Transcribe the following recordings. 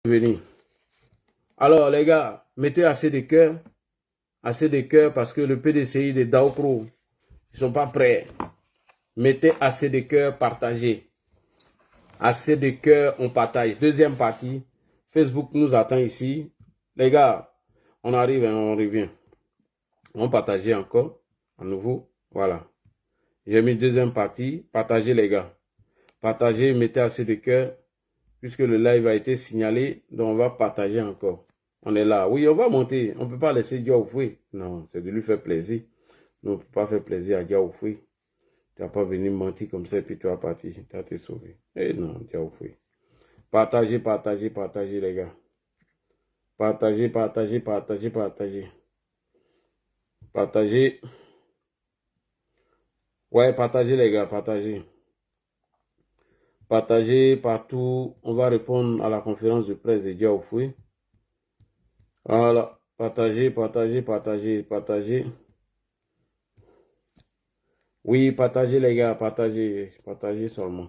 Venir. Alors les gars, mettez assez de cœur parce que le PDCI des Daopro, ils sont pas prêts. Mettez assez de cœur, partagez. Assez de cœur, on partage. Deuxième partie, Facebook nous attend ici. Les gars, on arrive et on revient. On partage encore, à nouveau, voilà. J'ai mis deuxième partie, partagez les gars. Partagez, mettez assez de cœur, puisque le live a été signalé, donc on va partager encore. On est là. Oui, on va monter. On ne peut pas laisser Diaoufoué. Non, c'est de lui faire plaisir. Nous, on ne peut pas faire plaisir à Diaoufoué. Tu n'as pas venu mentir comme ça et puis tu vas partir. Tu as été sauvé. Eh non, Diaoufoué. Partagez, partagez, partagez les gars. Partagez, partagez, partagez, partagez. Partagez. Ouais, partagez les gars, partagez. Partagez partout. On va répondre à la conférence de presse de Diaoufoué. Voilà. Partagez, partagez, partagez, partagez. Oui, partagez les gars, partagez, partagez seulement.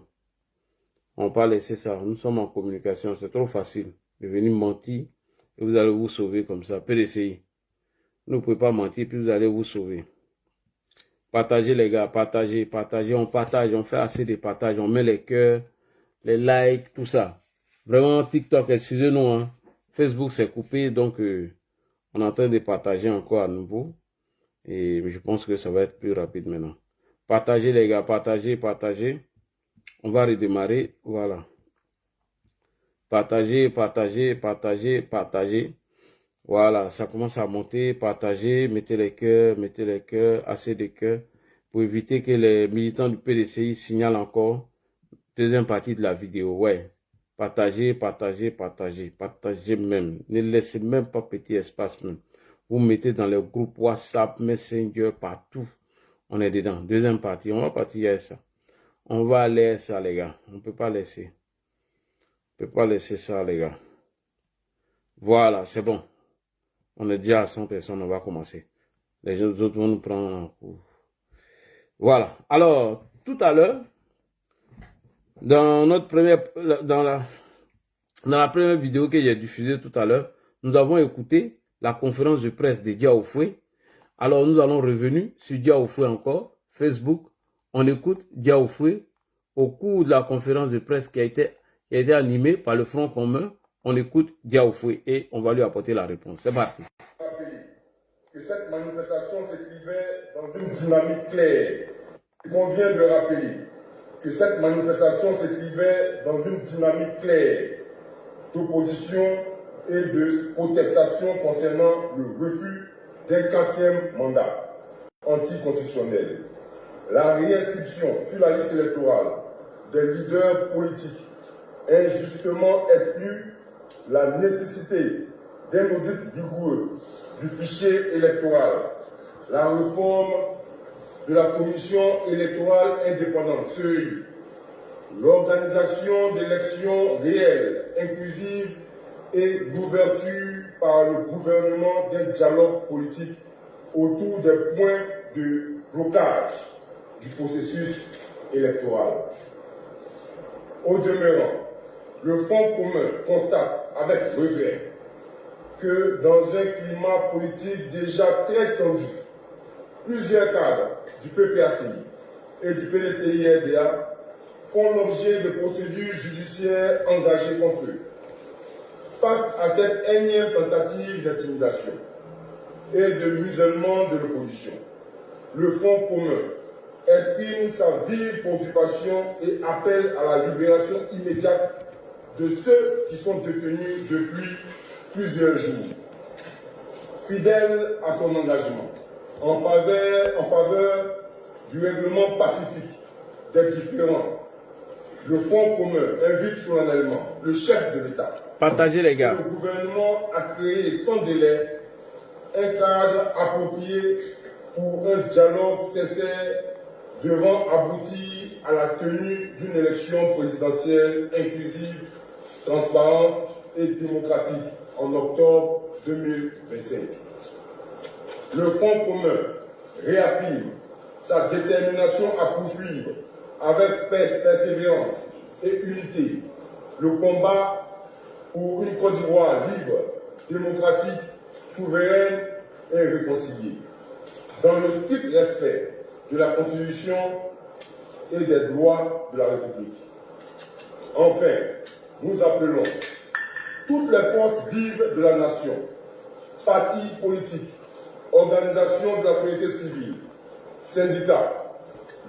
On ne va pas laisser ça. Nous sommes en communication, c'est trop facile de venir mentir et vous allez vous sauver comme ça. PDCI. Vous ne pouvez pas mentir puis vous allez vous sauver. Partagez les gars, partagez, partagez, on partage, on fait assez de partage, on met les cœurs, les likes, tout ça. Vraiment TikTok, excusez-nous, hein. Facebook c'est coupé, donc on est en train de partager encore à nouveau. Et je pense que ça va être plus rapide maintenant. Partagez les gars, partagez, partagez. On va redémarrer, voilà. Partagez, partagez, partagez, partagez. Voilà, ça commence à monter. Partagez, mettez les cœurs, assez de cœurs, pour éviter que les militants du PDCI signalent encore. Deuxième partie de la vidéo, ouais. Partagez, partagez, partagez, partagez même. Ne laissez même pas petit espace même. Vous mettez dans les groupes WhatsApp, Messenger, partout. On est dedans. Deuxième partie, on va partir à ça. On va aller à ça, les gars. On ne peut pas laisser. On ne peut pas laisser ça, les gars. Voilà, c'est bon. On est déjà à 100 personnes, on va commencer. Les autres vont nous prendre en cours. Voilà. Alors, tout à l'heure, dans la première vidéo que j'ai diffusée tout à l'heure, nous avons écouté la conférence de presse de Diaoufoué. Alors, nous allons revenir sur Diaoufoué encore, Facebook. On écoute Diaoufoué au cours de la conférence de presse qui a été animée par le Front commun. On écoute Diaoufoué et on va lui apporter la réponse. C'est parti. Que cette manifestation s'inscrivait dans une dynamique claire. Il convient de rappeler que cette manifestation s'inscrivait dans une dynamique claire d'opposition et de protestation concernant le refus d'un quatrième mandat anticonstitutionnel. La réinscription sur la liste électorale des leaders politiques injustement exclut la nécessité d'un audit rigoureux du fichier électoral, la réforme de la commission électorale indépendante, CEI, l'organisation d'élections réelles, inclusives et l'ouverture par le gouvernement d'un dialogue politique autour des points de blocage du processus électoral. Au demeurant, le Front commun constate avec regret que dans un climat politique déjà très tendu, plusieurs cadres du PPACI et du PDCI-RDA font l'objet de procédures judiciaires engagées contre eux. Face à cette énième tentative d'intimidation et de musellement de l'opposition, le Front commun exprime sa vive préoccupation et appelle à la libération immédiate de ceux qui sont détenus depuis plusieurs jours. Fidèle à son engagement en faveur du règlement pacifique des différends, le Front commun invite solennellement le chef de l'État, partagez les gars, le gouvernement à créer sans délai un cadre approprié pour un dialogue sincère devant aboutir à la tenue d'une élection présidentielle inclusive, transparente et démocratique en octobre 2025. Le Front commun réaffirme sa détermination à poursuivre avec persévérance et unité le combat pour une Côte d'Ivoire libre, démocratique, souveraine et réconciliée, dans le strict respect de la Constitution et des lois de la République. Enfin, nous appelons toutes les forces vives de la nation, partis politiques, organisations de la société civile, syndicats,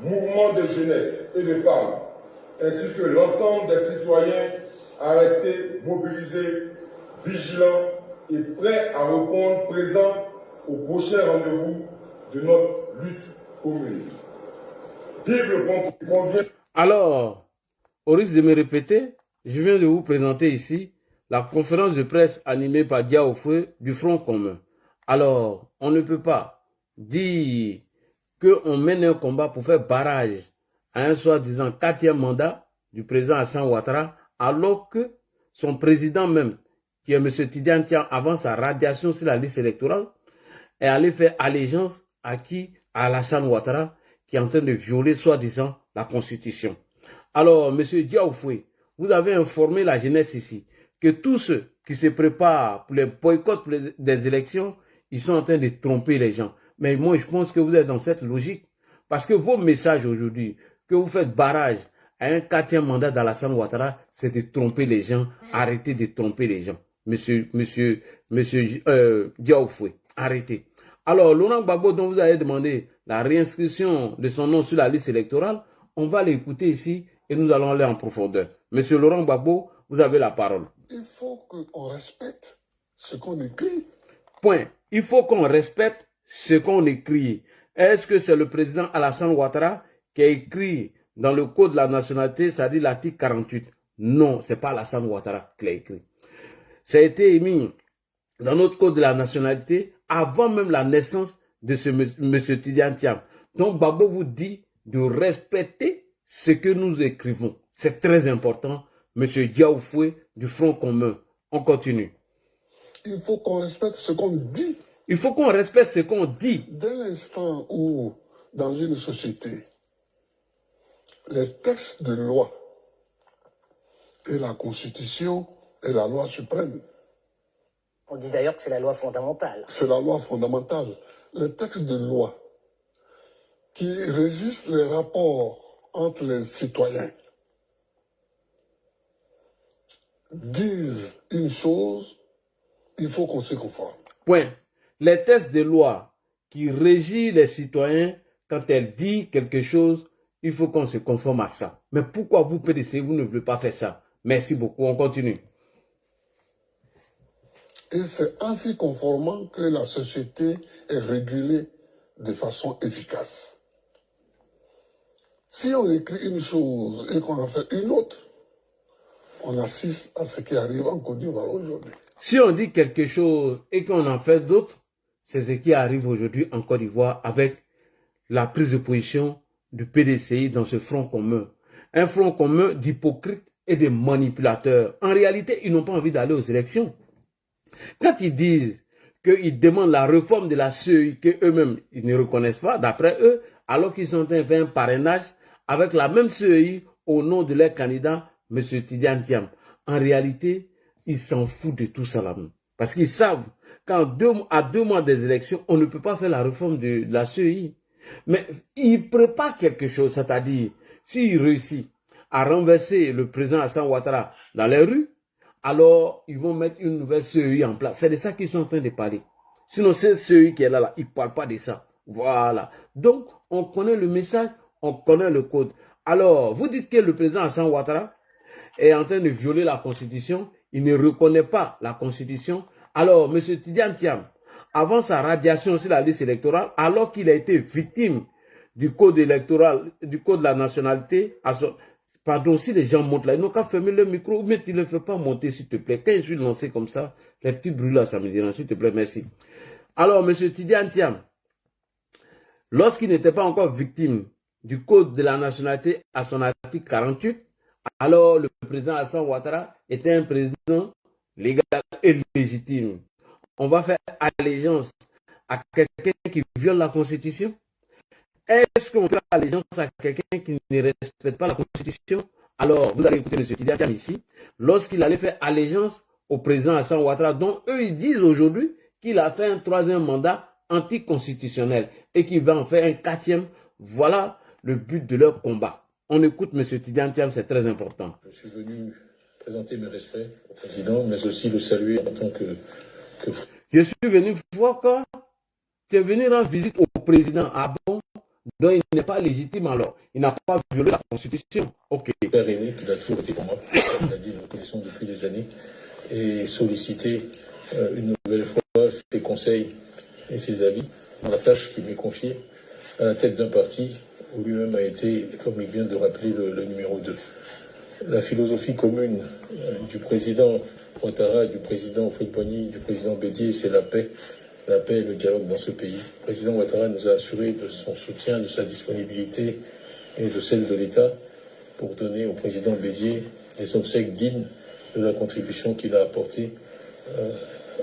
mouvements de jeunesse et de femmes, ainsi que l'ensemble des citoyens à rester mobilisés, vigilants et prêts à répondre présents au prochain rendez-vous de notre lutte commune. Vive le Front commun. Alors, au risque de me répéter, je viens de vous présenter ici la conférence de presse animée par Diaoufoué du Front commun. Alors, on ne peut pas dire qu'on mène un combat pour faire barrage à un soi-disant 4e mandat du président Hassan Ouattara, alors que son président même, qui est M. Tidiane Tiam, avant sa radiation sur la liste électorale, est allé faire allégeance à qui? À Alassane Ouattara, qui est en train de violer soi-disant la Constitution. Alors, M. Diaoufoué, vous avez informé la jeunesse ici que tous ceux qui se préparent pour les boycotts des élections, ils sont en train de tromper les gens. Mais moi, je pense que vous êtes dans cette logique. Parce que vos messages aujourd'hui, que vous faites barrage à un 4e mandat d'Alassane Ouattara, c'est de tromper les gens. Arrêtez de tromper les gens. Monsieur Diaoufoué, arrêtez. Alors, Laurent Gbagbo, dont vous avez demandé la réinscription de son nom sur la liste électorale, on va l'écouter ici et nous allons aller en profondeur. Monsieur Laurent Gbagbo, vous avez la parole. Il faut qu'on respecte ce qu'on écrit. Point. Il faut qu'on respecte ce qu'on écrit. Est-ce que c'est le président Alassane Ouattara qui a écrit dans le code de la nationalité, c'est-à-dire l'article 48? Non, ce n'est pas Alassane Ouattara qui l'a écrit. Ça a été émis dans notre code de la nationalité avant même la naissance de ce monsieur Tidiane Tiam. Donc, Gbagbo vous dit de respecter ce que nous écrivons. C'est très important, monsieur Diaoufoué du Front commun. On continue. Il faut qu'on respecte ce qu'on dit. Il faut qu'on respecte ce qu'on dit. Dès l'instant où, dans une société, les textes de loi et la Constitution est la loi suprême. On dit d'ailleurs que c'est la loi fondamentale. C'est la loi fondamentale. Les textes de loi qui régissent les rapports entre les citoyens disent une chose, il faut qu'on se conforme. Point. Les textes de loi qui régissent les citoyens, quand elles disent quelque chose, il faut qu'on se conforme à ça. Mais pourquoi vous, PDC, vous ne voulez pas faire ça? Merci beaucoup. On continue. Et c'est en s'y conformant que la société est régulée de façon efficace. Si on écrit une chose et qu'on en fait une autre, on assiste à ce qui arrive en Côte d'Ivoire aujourd'hui. Si on dit quelque chose et qu'on en fait d'autres, c'est ce qui arrive aujourd'hui en Côte d'Ivoire avec la prise de position du PDCI dans ce front commun. Un front commun d'hypocrites et de manipulateurs. En réalité, ils n'ont pas envie d'aller aux élections. Quand ils disent qu'ils demandent la réforme de la CEI, qu'eux-mêmes, ils ne reconnaissent pas, d'après eux, alors qu'ils sont en train de faire un parrainage avec la même CEI au nom de leur candidat, M. Tidiane Tiam. En réalité, ils s'en foutent de tout ça là-même. Parce qu'ils savent qu'à 2 mois des élections, on ne peut pas faire la réforme de la CEI. Mais ils préparent quelque chose, c'est-à-dire, s'ils réussissent à renverser le président Hassan Ouattara dans les rues, alors ils vont mettre une nouvelle CEI en place. C'est de ça qu'ils sont en train de parler. Sinon, c'est CEI qui est là, ils ne parlent pas de ça. Voilà. Donc, on connaît le message, on connaît le code. Alors, vous dites que le président Hassan Ouattara est en train de violer la Constitution, il ne reconnaît pas la Constitution. Alors, M. Tidiane Tiam, avant sa radiation sur la liste électorale, alors qu'il a été victime du code électoral, du code de la nationalité, pardon, si les gens montent là, ils n'ont qu'à fermer le micro, mais tu ne le fais pas monter, s'il te plaît. Quand je suis lancé comme ça, les petits bruits là, ça me dérange, s'il te plaît, merci. Alors, M. Tidiane Tiam, lorsqu'il n'était pas encore victime du code de la nationalité à son article 48, alors le président Hassan Ouattara était un président légal et légitime. On va faire allégeance à quelqu'un qui viole la Constitution? Est-ce qu'on fait allégeance à quelqu'un qui ne respecte pas la Constitution? Alors, vous allez écouter M. Tidiane Tiam ici. Lorsqu'il allait faire allégeance au président Hassan Ouattara, dont eux, ils disent aujourd'hui qu'il a fait un troisième mandat anticonstitutionnel et qu'il va en faire un quatrième. Voilà le but de leur combat. On écoute M. Tidiane Thiam, c'est très important. Je suis venu présenter mes respects au président, mais aussi le saluer en tant que... Je suis venu voir quoi? Tu es venu rendre visite au président. Ah bon? Donc il n'est pas légitime alors. Il n'a pas violé la Constitution. Ok. Père aîné, qui a toujours été pour moi, il a dit nous connaissons depuis des années, et solliciter une nouvelle fois ses conseils et ses avis dans la tâche qui m'est confiée à la tête d'un parti où lui-même a été, comme il vient de rappeler, le numéro 2. La philosophie commune du président Ouattara, du président Houphouët-Boigny, du président Bédié, c'est la paix et le dialogue dans ce pays. Le président Ouattara nous a assuré de son soutien, de sa disponibilité et de celle de l'État pour donner au président Bédié des obsèques dignes de la contribution qu'il a apportée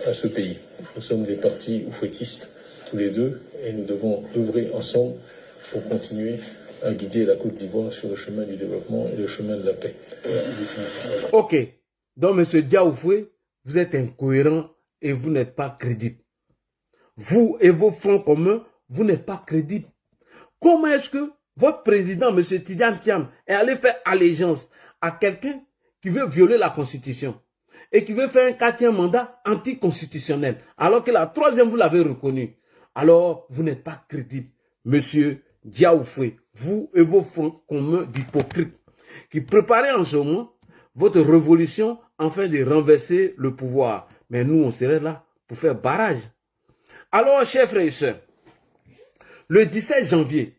à ce pays. Nous sommes des partis oufouettistes, tous les deux, et nous devons œuvrer ensemble pour continuer à guider la Côte d'Ivoire sur le chemin du développement et le chemin de la paix. Ok. Donc, M. Diaoufoué, vous êtes incohérent et vous n'êtes pas crédible. Vous et vos fronts communs, vous n'êtes pas crédibles. Comment est-ce que votre président, M. Tidiane Thiam, est allé faire allégeance à quelqu'un qui veut violer la Constitution et qui veut faire un quatrième mandat anticonstitutionnel, alors que la troisième, vous l'avez reconnu? Alors, vous n'êtes pas crédible, M. Diaoufoué, vous et vos fronts communs d'hypocrites, qui préparez en ce moment votre révolution afin de renverser le pouvoir. Mais nous, on serait là pour faire barrage. Alors, chers frères et sœurs, le 17 janvier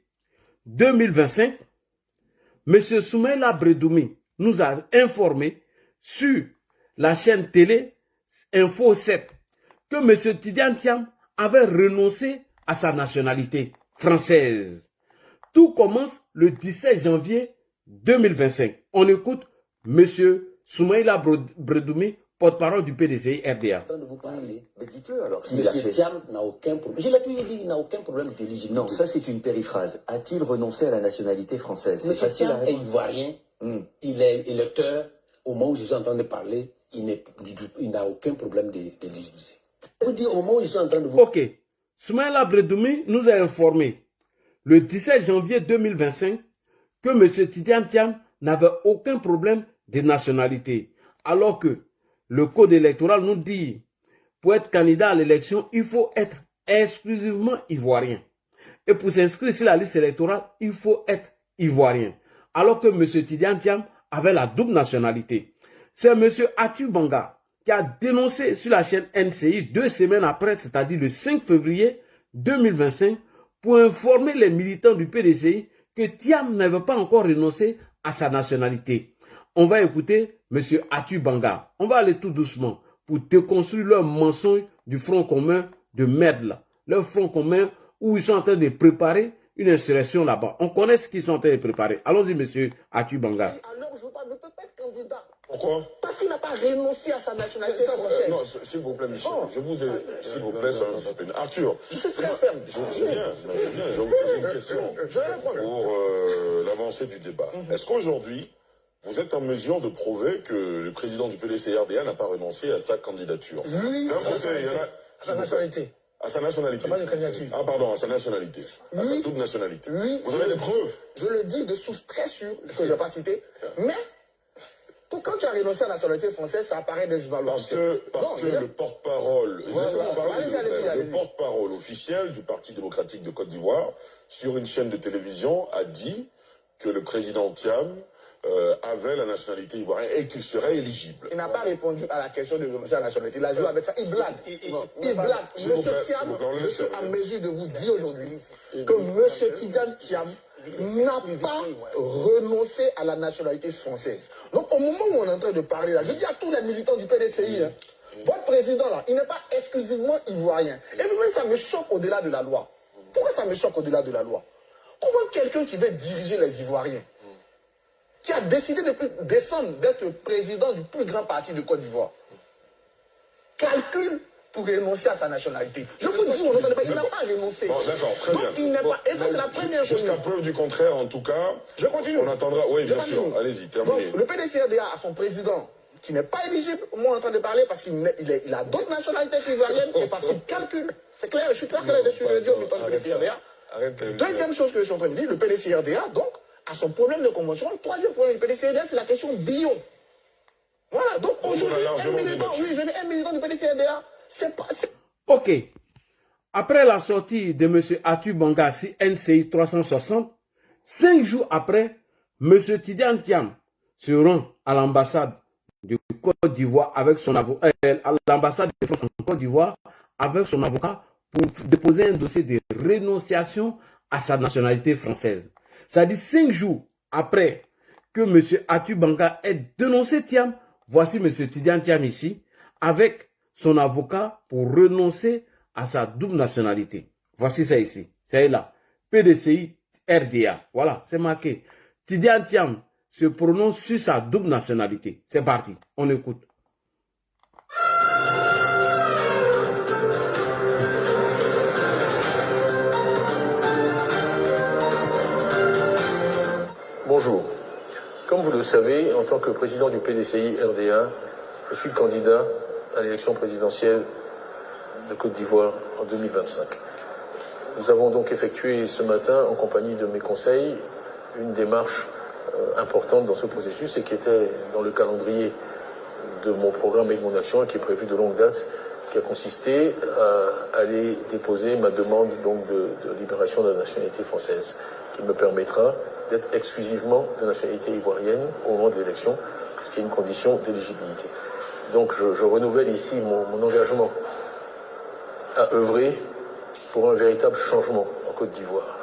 2025, M. Soumaïla Bredoumi nous a informé sur la chaîne télé Info 7 que M. Tidiane Thiam avait renoncé à sa nationalité française. Tout commence le 17 janvier 2025. On écoute M. Soumaïla Bredoumi, porte-parole du PDCI RDA. En train de vous parler. Mais dites-le alors. Monsieur Thiam n'a aucun problème. Je l'ai toujours dit, il n'a aucun problème d'éligibilité. Non, ça c'est une périphrase. A-t-il renoncé à la nationalité française? Monsieur Thiam est ivoirien. Il est électeur. Au moment où je suis en train de parler, il n'a aucun problème d'éligibilité. Vous dites au moment où je suis en train de vous... Ok. Soumaïla Bredoumi nous a informé le 17 janvier 2025 que M. Tidiane Thiam n'avait aucun problème de nationalité. Alors que le code électoral nous dit, pour être candidat à l'élection, il faut être exclusivement ivoirien. Et pour s'inscrire sur la liste électorale, il faut être ivoirien. Alors que M. Tidiane Thiam avait la double nationalité. C'est M. Atu Banga qui a dénoncé sur la chaîne NCI 2 semaines après, c'est-à-dire le 5 février 2025, pour informer les militants du PDCI que Thiam n'avait pas encore renoncé à sa nationalité. On va écouter M. Atu Banga. On va aller tout doucement pour déconstruire leur mensonge du Front commun de merde là. Leur Front commun où ils sont en train de préparer une insurrection là-bas. On connaît ce qu'ils sont en train de préparer. Allons-y, M. Atu Banga. Alors, je ne peux pas être candidat. Pourquoi? Parce qu'il n'a pas renoncé à sa nationalité française. Non, s'il vous plaît, monsieur. Je vous ai... S'il vous plaît, Arthur. Je suis très ferme. Je viens. Je vous pose une question Je vais répondre. pour l'avancée du débat. Est-ce qu'aujourd'hui, vous êtes en mesure de prouver que le président du PDCI-RDA n'a pas renoncé à sa candidature? Oui, à sa nationalité. À sa nationalité. Pas de candidature. Ah, pardon, à sa nationalité. À sa double nationalité. Oui. Vous avez des preuves? Je le dis de source très sûre, que je ne vais pas citer, mais quand tu as renoncé à la nationalité française, ça apparaît des journaux. Parce que le porte-parole, le porte-parole officiel du Parti démocratique de Côte d'Ivoire, sur une chaîne de télévision, a dit que le président Thiam avait la nationalité ivoirienne et qu'il serait éligible. Il n'a pas répondu à la question de renoncer à la nationalité. Il a joué avec ça. Il blague. Il blague. Monsieur Thiam, je suis en mesure de vous dire aujourd'hui que Monsieur Tidiane Thiam n'a pas renoncé à la nationalité française. Donc au moment où on est en train de parler là, je dis à tous les militants du PDCI, votre président là, il n'est pas exclusivement ivoirien. Et même ça me choque au-delà de la loi. Pourquoi ça me choque au-delà de la loi? Comment quelqu'un qui veut diriger les Ivoiriens, qui a décidé depuis décembre d'être président du plus grand parti de Côte d'Ivoire, calcule pour renoncer à sa nationalité? Je vous dis, il n'a pas renoncé. Bon, d'accord, très bien. Il n'est pas, et ça, c'est la première chose. Jusqu'à preuve du contraire, en tout cas. Je continue. On attendra. Oui, bien sûr. Allez-y, terminez. Donc, le PDCRDA a son président, qui n'est pas éligible au moment en train de parler parce qu'il a d'autres nationalités ivoiriennes et parce qu'il calcule. C'est clair, je suis très clair dessus, je le dis au militant du PDCRDA. Deuxième chose que je suis en train de dire, le PDCRDA, donc, a son problème de convention. Le troisième problème du PDCRDA, c'est la question bio. Voilà, donc aujourd'hui, un militant du PDCRDA, c'est pas... Ok. Après la sortie de M. Atu Banga, NCI 360, 5 jours après, M. Tidiane Thiam se rend à l'ambassade de Côte d'Ivoire avec son avocat, à l'ambassade de France en Côte d'Ivoire avec son avocat pour déposer un dossier de rénonciation à sa nationalité française. Ça dit 5 jours après que M. Atu Banga ait dénoncé Thiam, voici M. Tidiane Thiam ici, avec son avocat pour renoncer à sa double nationalité. Voici ça ici. C'est là. PDCI RDA. Voilà, c'est marqué. Tidiane Thiam se prononce sur sa double nationalité. C'est parti. On écoute. Bonjour. Comme vous le savez, en tant que président du PDCI RDA, je suis candidat à l'élection présidentielle de Côte d'Ivoire en 2025. Nous avons donc effectué ce matin, en compagnie de mes conseils, une démarche importante dans ce processus et qui était dans le calendrier de mon programme et de mon action et qui est prévu de longue date, qui a consisté à aller déposer ma demande donc de libération de la nationalité française, qui me permettra d'être exclusivement de nationalité ivoirienne au moment de l'élection, ce qui est une condition d'éligibilité. Donc je renouvelle ici mon engagement à œuvrer pour un véritable changement en Côte d'Ivoire,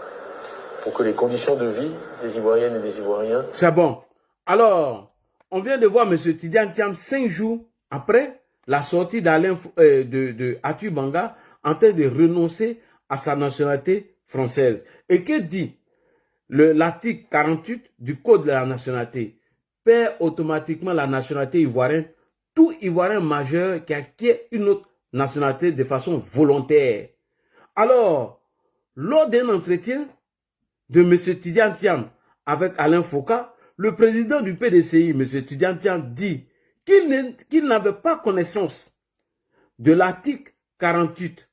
pour que les conditions de vie des Ivoiriennes et des Ivoiriens... C'est bon. Alors, on vient de voir M. Tidiane Thiam 5 jours après la sortie de Atu Banga en train de renoncer à sa nationalité française. Et que dit l'article 48 du Code de la nationalité? Perd automatiquement la nationalité ivoirienne tout Ivoirien majeur qui acquiert une autre nationalité de façon volontaire. Alors, lors d'un entretien de M. Tidiane Thiam avec Alain Foucault, le président du PDCI, M. Tidiane Thiam, dit qu'il n'avait pas connaissance de l'article 48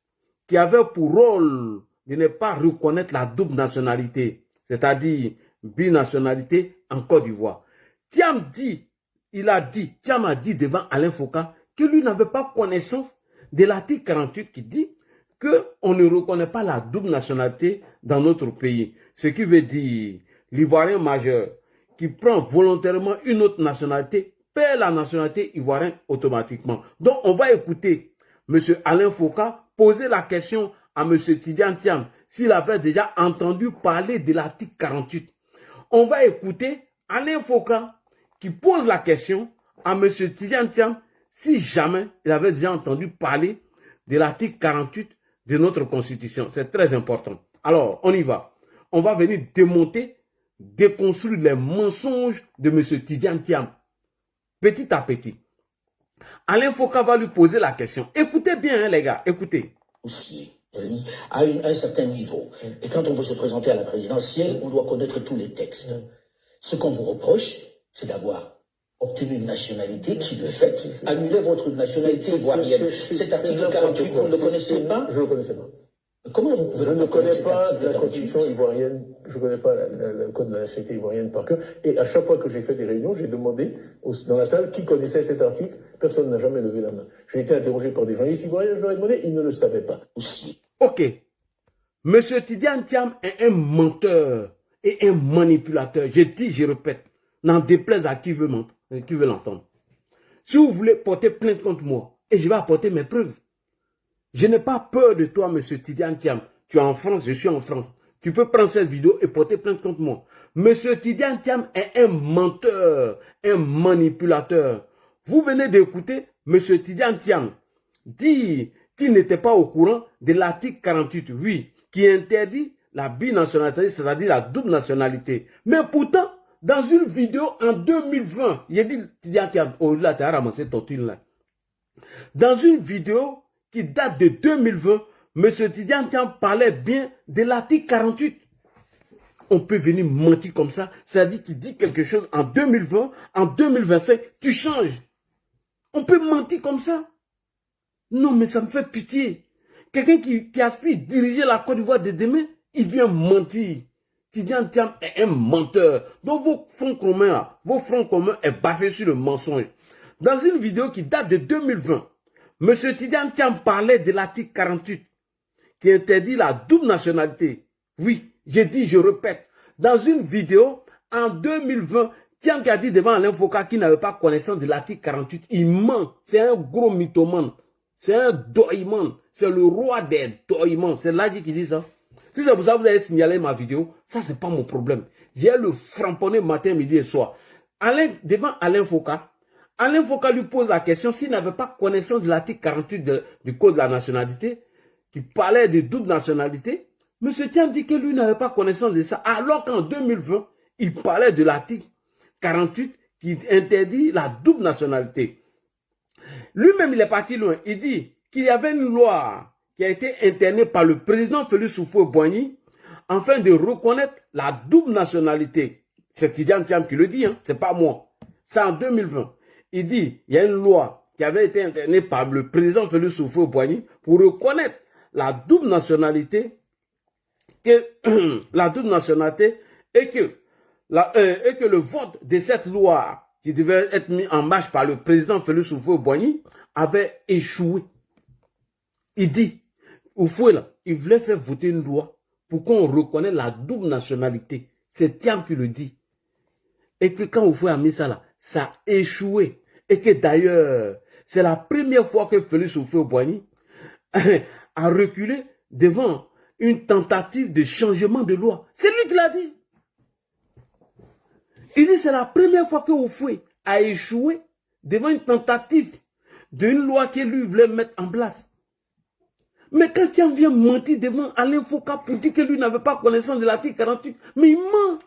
qui avait pour rôle de ne pas reconnaître la double nationalité, c'est-à-dire binationalité en Côte d'Ivoire. Thiam a dit devant Alain Foucault que lui n'avait pas connaissance de l'article 48 qui dit qu'on ne reconnaît pas la double nationalité dans notre pays. Ce qui veut dire l'Ivoirien majeur qui prend volontairement une autre nationalité perd la nationalité ivoirienne automatiquement. Donc on va écouter M. Alain Foucault poser la question à M. Tidiane Thiam s'il avait déjà entendu parler de l'article 48. On va écouter Alain Foucault qui pose la question à M. Tidiane Thiam si jamais il avait déjà entendu parler de l'article 48 de notre Constitution. C'est très important. Alors, on y va. On va venir démonter, déconstruire les mensonges de M. Tidiane Thiam. Petit à petit. Alain Foucault va lui poser la question. Écoutez bien, hein, les gars, écoutez. Aussi, à un certain niveau. Et quand on veut se présenter à la présidentielle, on doit connaître tous les textes. Ce qu'on vous reproche, c'est d'avoir obtenu une nationalité qui, de fait, annulait votre nationalité ivoirienne. Cet article 48, vous ne le connaissez pas? Je ne le connaissais pas. Comment vous pouvez Je ne connais pas la constitution ivoirienne, je ne connais pas le code de la nationalité ivoirienne par cœur. Et à chaque fois que j'ai fait des réunions, j'ai demandé dans la salle qui connaissait cet article. Personne n'a jamais levé la main. J'ai été interrogé par des journalistes ivoiriens, je leur ai demandé, ils ne le savaient pas. Aussi. Ok. Monsieur Tidiane Thiam est un menteur et un manipulateur. Je dis, je répète, n'en déplaise à qui veut l'entendre. Si vous voulez porter plainte contre moi, et je vais apporter mes preuves. Je n'ai pas peur de toi, monsieur Tidiane Thiam. Tu es en France, je suis en France. Tu peux prendre cette vidéo et porter plainte contre moi. Monsieur Tidiane Thiam est un menteur, un manipulateur. Vous venez d'écouter monsieur Tidiane Thiam dire qu'il n'était pas au courant de l'article 48, oui, qui interdit la binationalité, c'est-à-dire la double nationalité. Mais pourtant, dans une vidéo en 2020, il a dit Tidiane Thiam, oh là, tu as ramassé ton tuile là. Dans une vidéo qui date de 2020, M. Tidiane Thiam parlait bien de l'article 48. On peut venir mentir comme ça, c'est-à-dire tu dis quelque chose en 2020, en 2025, tu changes. On peut mentir comme ça? Non, mais ça me fait pitié. Quelqu'un qui aspire diriger la Côte d'Ivoire de demain, il vient mentir. Tidiane Thiam est un menteur. Donc vos fronts communs là, vos fronts communs est basé sur le mensonge. Dans une vidéo qui date de 2020, M. Tidiane Thiam parlait de l'article 48 qui interdit la double nationalité. Oui, j'ai dit, je répète. Dans une vidéo, en 2020, Thiam qui a dit devant Alain Foka qu'il n'avait pas connaissance de l'article 48, il ment. C'est un gros mythomane. C'est un doïman. C'est le roi des doïmans. C'est Ladji qui dit ça. Si c'est pour ça que vous avez signalé ma vidéo, ça c'est pas mon problème. J'ai le framponné matin, midi et soir. Devant Alain Foka lui pose la question s'il n'avait pas connaissance de l'article 48 du Code de la nationalité, qui parlait de double nationalité. M. Thiam dit que lui n'avait pas connaissance de ça, alors qu'en 2020, il parlait de l'article 48 qui interdit la double nationalité. Lui-même, il est parti loin. Il dit qu'il y avait une loi qui a été internée par le président Félix Houphouët-Boigny afin de reconnaître la double nationalité. C'est Tidiane Thiam qui le dit, hein, c'est pas moi. C'est en 2020. Il dit il y a une loi qui avait été internée par le président Félix Houphouët-Boigny pour reconnaître la double nationalité, et que le vote de cette loi qui devait être mis en marche par le président Félix Houphouët-Boigny avait échoué. Il dit, Houphouët là, il voulait faire voter une loi pour qu'on reconnaisse la double nationalité. C'est Thiam qui le dit. Et que quand Houphouët a mis ça là, ça a échoué. Et que d'ailleurs, c'est la première fois que Félix Houphouët-Boigny a reculé devant une tentative de changement de loi. C'est lui qui l'a dit. Il dit c'est la première fois que Houphouët a échoué devant une tentative d'une loi que lui voulait mettre en place. Mais quand Thiam vient mentir devant Alain Foka pour dire que lui n'avait pas connaissance de l'article 48, mais il ment.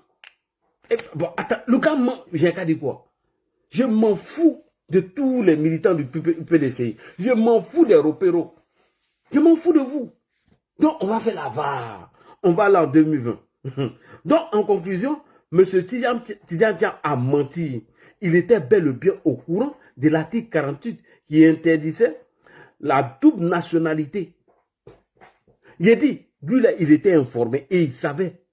Et bon, attends, le gars ment. J'ai qu'à dire quoi? Je m'en fous de tous les militants du PDCI. Je m'en fous des repéros. Je m'en fous de vous. Donc, on va faire la VAR. On va là en 2020. Donc, en conclusion, M. Tidiane Thiam a menti. Il était bel et bien au courant de l'article 48 qui interdisait la double nationalité. Il a dit, lui là, il était informé et il savait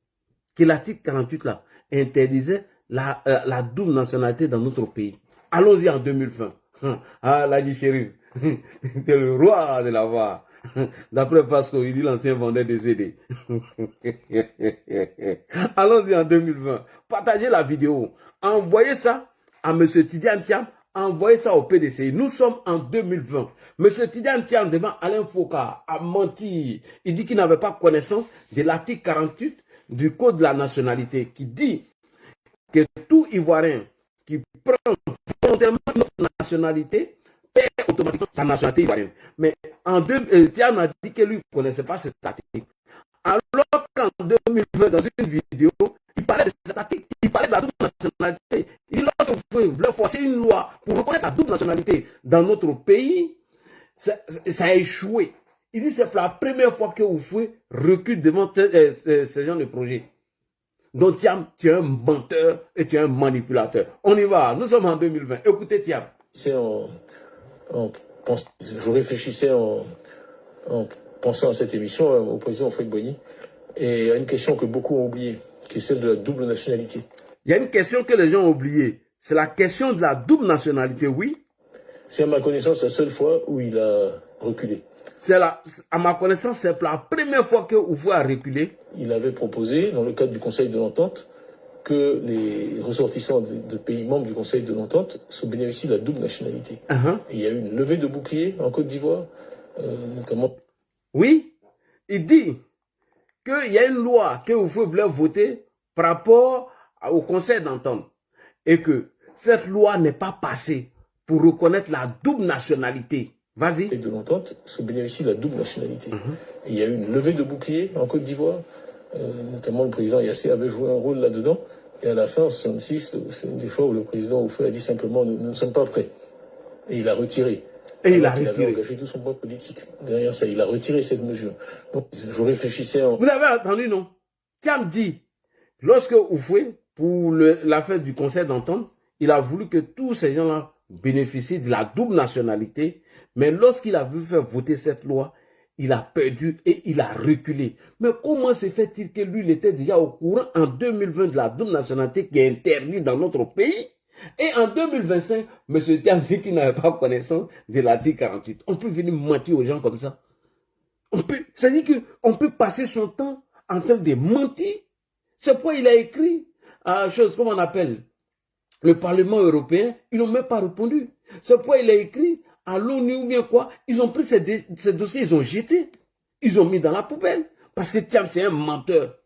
que l'article 48 là interdisait la double nationalité dans notre pays. Allons-y en 2020. Ah, Ladji Chérif, t'es le roi de la VAR. D'après Pasco, il dit l'ancien vendeur des CD. Allons-y en 2020. Partagez la vidéo. Envoyez ça à M. Tidiane Thiam. Envoyez ça au PDCI. Nous sommes en 2020. M. Tidiane Thiam devant Alain Foka a menti. Il dit qu'il n'avait pas connaissance de l'article 48 du Code de la nationalité qui dit que tout Ivoirien qui prend volontairement notre nationalité perd automatiquement sa nationalité ivoirienne. Mais Thiam a dit que lui ne connaissait pas cet article. Alors qu'en 2020, dans une vidéo, il parlait de cet article, il parlait de la double nationalité. Il dit lorsque vous voulez forcer une loi pour reconnaître la double nationalité dans notre pays, ça a échoué. Il dit que c'est la première fois que Houphouët recule devant ce genre de projet. Donc Thiam, tu es un menteur et tu es un manipulateur. On y va, nous sommes en 2020. Écoutez Thiam. Je réfléchissais en pensant à cette émission au président Houphouët-Boigny et à une question que beaucoup ont oubliée, qui est celle de la double nationalité. Il y a une question que les gens ont oubliée. C'est la question de la double nationalité, oui. C'est à ma connaissance la seule fois où il a reculé. À ma connaissance, c'est la première fois que Houphouët a reculé. Il avait proposé, dans le cadre du Conseil de l'Entente, que les ressortissants de pays membres du Conseil de l'Entente se bénéficient de la double nationalité. Et il y a eu une levée de bouclier en Côte d'Ivoire, notamment. Oui, il dit qu'il y a une loi que Houphouët voulait voter par rapport au Conseil d'Entente et que cette loi n'est pas passée pour reconnaître la double nationalité. Vas-y. De l'Entente se bénéficie de la double nationalité. Et il y a eu une levée de bouclier en Côte d'Ivoire, notamment le président Yassé avait joué un rôle là-dedans. Et à la fin, en 1966, c'est une des fois où le président Houphouët a dit simplement nous ne sommes pas prêts. Et il a retiré. Et il avait engagé tout son poids politique derrière ça. Il a retiré cette mesure. Donc, je réfléchissais en... Vous avez entendu, non? Thiam dit, lorsque Houphouët, pour l'affaire du Conseil d'Entente, il a voulu que tous ces gens-là bénéficie de la double nationalité, mais lorsqu'il a vu faire voter cette loi, il a perdu et il a reculé. Mais comment se fait-il que lui, il était déjà au courant en 2020 de la double nationalité qui est interdite dans notre pays? Et en 2025, M. Thiam dit qu'il n'avait pas connaissance de l'article 48. On peut venir mentir aux gens comme ça. C'est-à-dire qu'on peut passer son temps en train de mentir. C'est pourquoi il a écrit à chose, comment on appelle, le Parlement européen, ils n'ont même pas répondu. C'est pourquoi il a écrit à l'ONU ou bien quoi, ils ont pris ces dossiers, ils ont jeté, ils ont mis dans la poubelle. Parce que Thiam, c'est un menteur.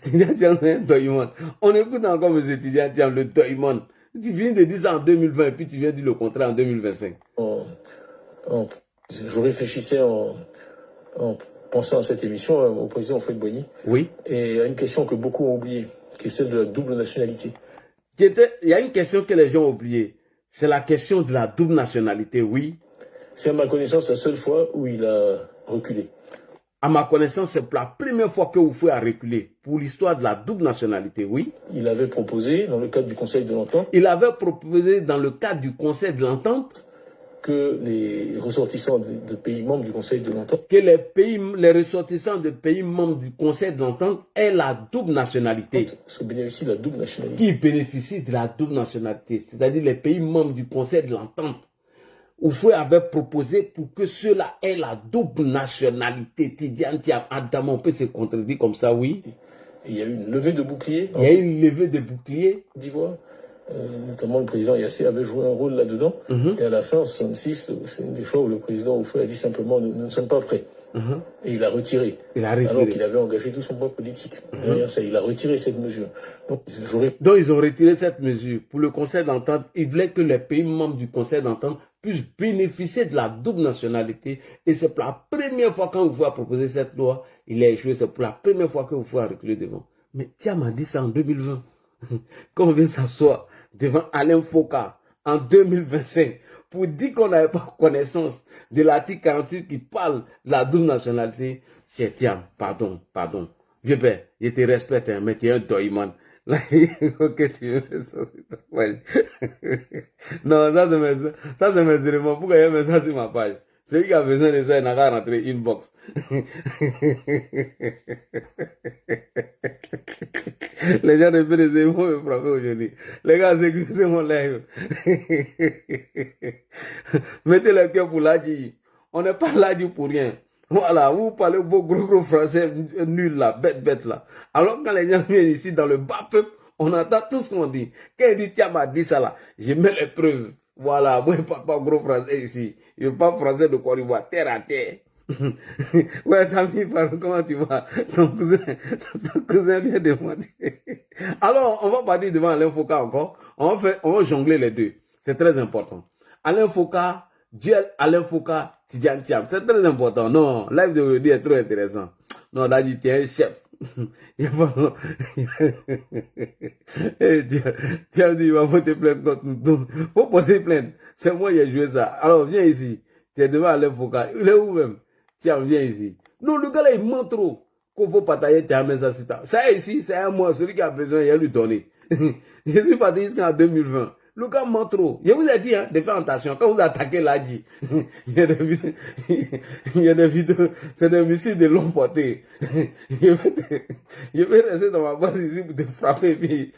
Tidiane Thiam, c'est un doyman. On écoute encore M. Tidiane Thiam, le doyman. Tu viens de dire ça en 2020 et puis tu viens de dire le contraire en 2025. Je réfléchissais en pensant à cette émission au président Houphouët-Boigny. Oui. Et à une question que beaucoup ont oubliée, qui est celle de la double nationalité. Il y a une question que les gens ont oubliée. C'est la question de la double nationalité, oui. C'est à ma connaissance la seule fois où il a reculé. À ma connaissance, c'est la première fois que Houphouët a reculé pour l'histoire de la double nationalité, oui. Il avait proposé, dans le cadre du Conseil de l'Entente, il avait proposé dans le cadre du Conseil de l'Entente que les ressortissants de pays membres du Conseil de l'Entente, que les ressortissants de pays membres du Conseil de l'Entente aient la double nationalité. se bénéficient de la double nationalité. Qui bénéficient de la double nationalité, c'est-à-dire les pays membres du Conseil de l'Entente. Houphouët avait proposé pour que ceux-là aient la double nationalité. Tidiane Thiam, Adam, on peut se contredire comme ça, oui. Et il y a eu une levée de bouclier. Il y a eu une levée de bouclier. D'Ivoire. Notamment le président Yassé avait joué un rôle là-dedans. Et à la fin, en 1966, c'est une des fois où le président Houphouët a dit simplement nous ne sommes pas prêts. Et il a retiré. Alors qu'il avait engagé tout son poids politique. Derrière ça, il a retiré cette mesure. Donc ils ont retiré cette mesure. Pour le Conseil d'entente, ils voulaient que les pays membres du Conseil d'entente puissent bénéficier de la double nationalité. Et c'est pour la première fois quand Houphouët a proposé cette loi, il a échoué. C'est pour la première fois que Houphouët a reculé devant. Mais Thiam a dit ça en 2020. Quand on vient s'asseoir devant Alain Foka en 2025 pour dire qu'on n'avait pas connaissance de l'article 48 qui parle de la double nationalité, c'est Thiam, pardon. Vieux père, je te respecte, mais tu es un doyman. Là, ok, tu veux ça. Non, ça c'est mes éléments. Pourquoi il y a ça sur ma page? Celui qui a besoin de ça, il n'a qu'à rentrer inbox. Les gens de PDC vont me frapper aujourd'hui. Les gars, c'est mon live. Mettez le cœur pour l'Adji. On n'est pas l'Adji pour rien. Voilà, vous parlez vos gros français nuls là, bête là. Alors quand les gens viennent ici dans le bas peuple, on entend tout ce qu'on dit. Quand il dit Thiam a dit ça là, je mets les preuves. Voilà, moi je parle pas gros français ici. Je parle français de Côte d'Ivoire, terre à terre. Ouais, Samy, comment tu vas? Ton cousin vient de moi. Alors, on va partir devant Alain Foka encore. On va jongler les deux. C'est très important. Alain Foka, Alain Foka, Tidiane Thiam. C'est très important. Non, live d'aujourd'hui est trop intéressant. Non, là, tu es un chef. Thiam dit, il va voter plainte contre nous. Faut poser plainte. C'est moi qui ai joué ça. Alors, viens ici. Tu es devant Alain Foka. Il est où même? Tiens, viens ici. Non, le gars là, il ment trop. Qu'il faut partager, tu amènes ça sur ta. Ça ici, c'est à moi. Celui qui a besoin, il va lui donner. Je suis parti jusqu'en 2020. Le gars ment trop. Je vous ai dit, de faire attention. Quand vous attaquez l'Adji, il y a des vidéos, c'est des missiles de longue portée. Je vais rester dans ma base ici pour te frapper. Puis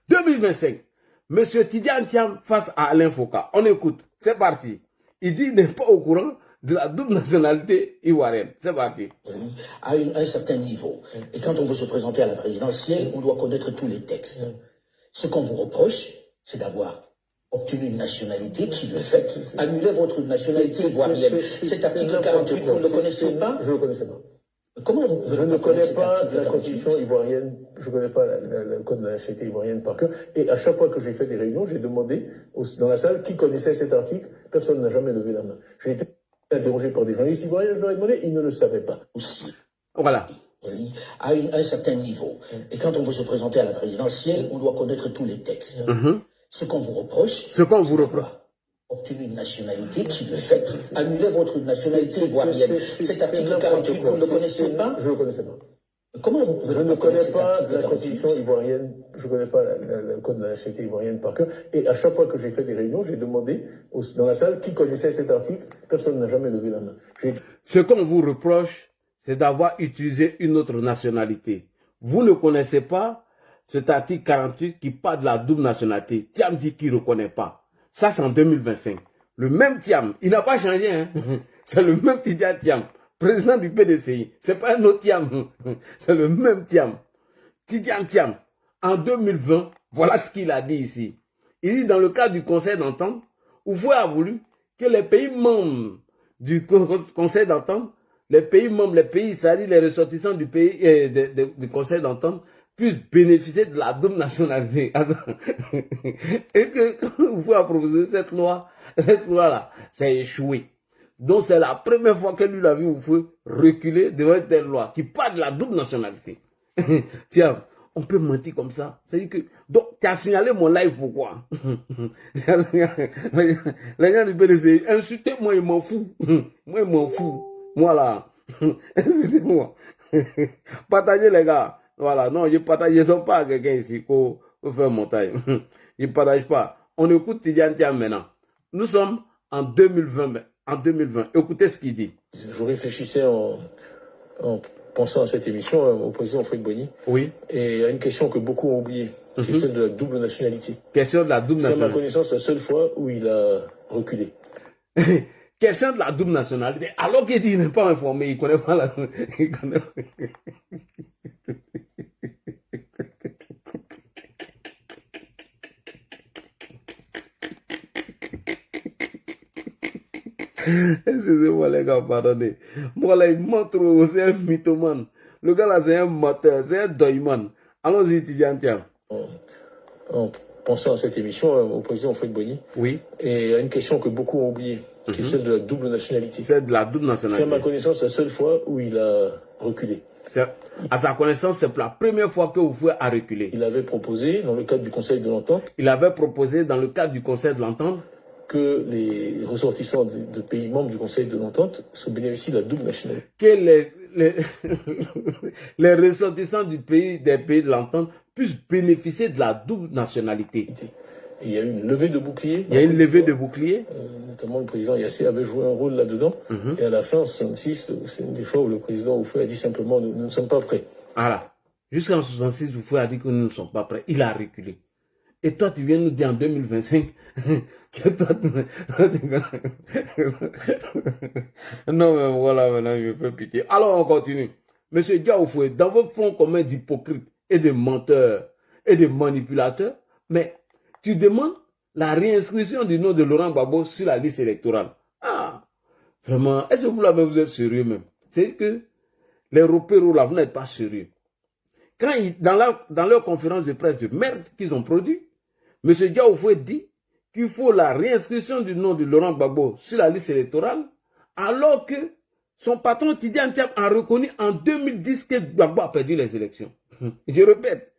2025. Monsieur Tidiane Thiam face à Alain Foka. On écoute. C'est parti. Il dit qu'il n'est pas au courant de la double nationalité ivoirienne. C'est parti. À un certain niveau. Et quand on veut se présenter à la présidentielle, on doit connaître tous les textes. Ce qu'on vous reproche, c'est d'avoir obtenu une nationalité qui, de fait, annulait votre nationalité ivoirienne. Cet article 48, vous ne le connaissez pas? Je ne le connaissais pas. Comment vous pouvez Je ne connais pas la constitution ivoirienne, je ne connais pas le code de la nationalité ivoirienne par cœur. Et à chaque fois que j'ai fait des réunions, j'ai demandé dans la salle qui connaissait cet article. Personne n'a jamais levé la main. J'ai été interrogé par des journalistes ivoiriens, je leur ai demandé, ils ne le savaient pas. Aussi. Voilà. À un certain niveau. Et quand on veut se présenter à la présidentielle, on doit connaître tous les textes. Ce qu'on vous reproche, obtenu une nationalité qui, de fait, annulait votre nationalité ivoirienne. Cet article 48, vous ne le connaissez pas? Je ne le connaissais pas. Comment vous pouvez Je ne connais pas la garantie constitution ivoirienne, je ne connais pas le code de la nationalité ivoirienne par cœur. Et à chaque fois que j'ai fait des réunions, j'ai demandé dans la salle qui connaissait cet article. Personne n'a jamais levé la main. Ce qu'on vous reproche, c'est d'avoir utilisé une autre nationalité. Vous ne connaissez pas cet article 48 qui parle de la double nationalité. Thiam dit qu'il ne reconnaît pas. Ça, c'est en 2025. Le même Thiam, il n'a pas changé. Hein? C'est le même Tidjane Thiam, président du PDCI. Ce n'est pas un autre Thiam. C'est le même Thiam. Tidjane Thiam, en 2020, voilà ce qu'il a dit ici. Il dit dans le cadre du conseil d'entente, Oufoué a voulu que les pays membres du conseil d'entente, les pays membres, c'est-à-dire les ressortissants du pays du conseil d'entente, puissent bénéficier de la double nationalité. Et que quand Oufoué a proposé cette loi-là, ça a échoué. Donc c'est la première fois que lui a vu Oufoué reculer devant une telle loi qui parle de la double nationalité. Tiens, on peut mentir comme ça. C'est-à-dire que, donc, tu as signalé mon live pourquoi? Les gens du PDC, insultez-moi, ils m'en fous. Moi, ils m'en fous. Moi, là. Insultez-moi. Partagez, les gars. Voilà, non, je partage pas à quelqu'un ici pour faire montage. Je ne partage pas. On écoute Tidjane Thiam maintenant. Nous sommes en 2020. Écoutez ce qu'il dit. Je réfléchissais en pensant à cette émission au président Houphouët-Boigny. Oui. Et à une question que beaucoup ont oubliée, c'est celle de la double nationalité. Question de la double nationalité. C'est à ma connaissance la seule fois où il a reculé. Question de la double nationalité. Alors qu'il dit qu'il n'est pas informé, il ne connaît pas la... Excusez-moi les gars, pardonnez. Moi là, il montre, c'est un mythomane. Le gars là, c'est un menteur, c'est un doyman. Allons-y, Tidjane Thiam. En pensant à cette émission au président Houphouët-Boigny. Oui. Et à une question que beaucoup ont oubliée, qui est celle de la double nationalité. C'est de la double nationalité. C'est à ma connaissance la seule fois où il a reculé. À sa connaissance, c'est la première fois que Oufoué a reculé. Il avait proposé, dans le cadre du Conseil de l'Entente, que les ressortissants de pays membres du Conseil de l'Entente se bénéficient de la double nationalité. Que les ressortissants des pays de l'Entente puissent bénéficier de la double nationalité. Et il y a eu une levée de bouclier. Notamment le président Yassé avait joué un rôle là-dedans. Et à la fin, en 1966, c'est une des fois où le président Oufoué a dit simplement nous ne sommes pas prêts. Voilà. Jusqu'en 1966, Oufoué a dit que nous ne sommes pas prêts. Il a reculé. Et toi, tu viens nous dire en 2025 que toi, non, mais voilà, maintenant, je fais pitié. Alors, on continue. Monsieur Dia Oufoué, dans vos fronts communs d'hypocrites et de menteurs et de manipulateurs, mais tu demandes la réinscription du nom de Laurent Gbagbo sur la liste électorale. Ah, vraiment, est-ce que vous êtes sérieux même? C'est que les repéros là, vous n'êtes pas sérieux. Quand dans leur conférence de presse de merde qu'ils ont produit, M. Dia Oufoué dit qu'il faut la réinscription du nom de Laurent Gbagbo sur la liste électorale, alors que son patron Tidjane Thiam a reconnu en 2010 que Gbagbo a perdu les élections. Je répète,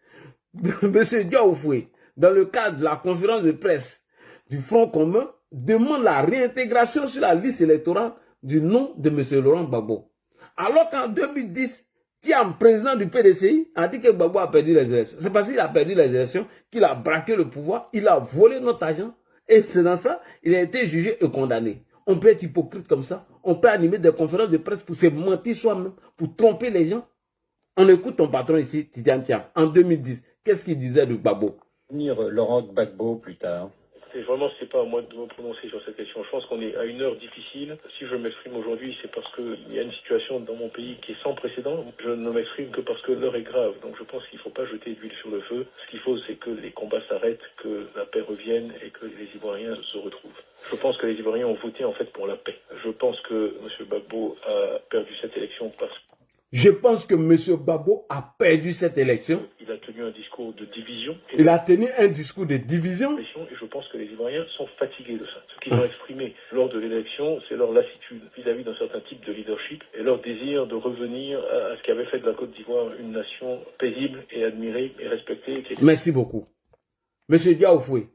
M. Dia Oufoué, dans le cadre de la conférence de presse du Front commun, demande la réintégration sur la liste électorale du nom de M. Laurent Gbagbo. Alors qu'en 2010, Thiam, président du PDCI, a dit que Gbagbo a perdu les élections. C'est parce qu'il a perdu les élections qu'il a braqué le pouvoir, il a volé notre argent, et c'est dans ça il a été jugé et condamné. On peut être hypocrite comme ça, on peut animer des conférences de presse pour se mentir soi-même, pour tromper les gens. On écoute ton patron ici, Tidjane Thiam, en 2010, qu'est-ce qu'il disait de Gbagbo? Laurent Gbagbo plus tard. Et vraiment, c'est pas à moi de me prononcer sur cette question. Je pense qu'on est à une heure difficile. Si je m'exprime aujourd'hui, c'est parce qu'il y a une situation dans mon pays qui est sans précédent. Je ne m'exprime que parce que l'heure est grave. Donc je pense qu'il ne faut pas jeter d'huile sur le feu. Ce qu'il faut, c'est que les combats s'arrêtent, que la paix revienne et que les Ivoiriens se retrouvent. Je pense que les Ivoiriens ont voté en fait pour la paix. Je pense que M. Gbagbo a perdu cette élection parce que... Je pense que M. Gbagbo a perdu cette élection. Il a tenu un discours de division. Et je pense que les Ivoiriens sont fatigués de ça. Ce qu'ils ont exprimé lors de l'élection, c'est leur lassitude vis-à-vis d'un certain type de leadership et leur désir de revenir à ce qui avait fait de la Côte d'Ivoire une nation paisible et admirée et respectée. Merci beaucoup. Monsieur Dia Oufoué,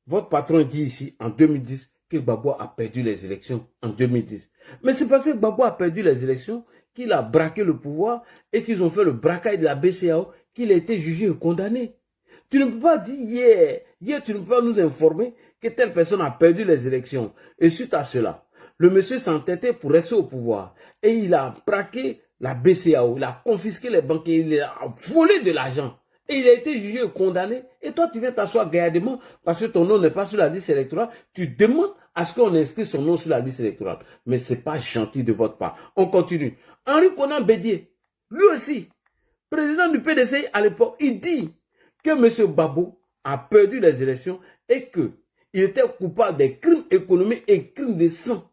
votre patron dit ici en 2010 que Gbagbo a perdu les élections en 2010. Mais c'est parce que Gbagbo a perdu les élections qu'il a braqué le pouvoir et qu'ils ont fait le braquage de la BCEAO, qu'il a été jugé et condamné. Tu ne peux pas dire hier tu ne peux pas nous informer que telle personne a perdu les élections. Et suite à cela, le monsieur s'entêtait pour rester au pouvoir. Et il a braqué la BCEAO, il a confisqué les banques, il a volé de l'argent. Et il a été jugé et condamné. Et toi, tu viens t'asseoir gaillardement parce que ton nom n'est pas sur la liste électorale. Tu demandes à ce qu'on inscrive son nom sur la liste électorale. Mais ce n'est pas gentil de votre part. On continue. Henri Konan Bédié, lui aussi, président du PDCI à l'époque, il dit que M. Gbagbo a perdu les élections et qu'il était coupable des crimes économiques et crimes de sang.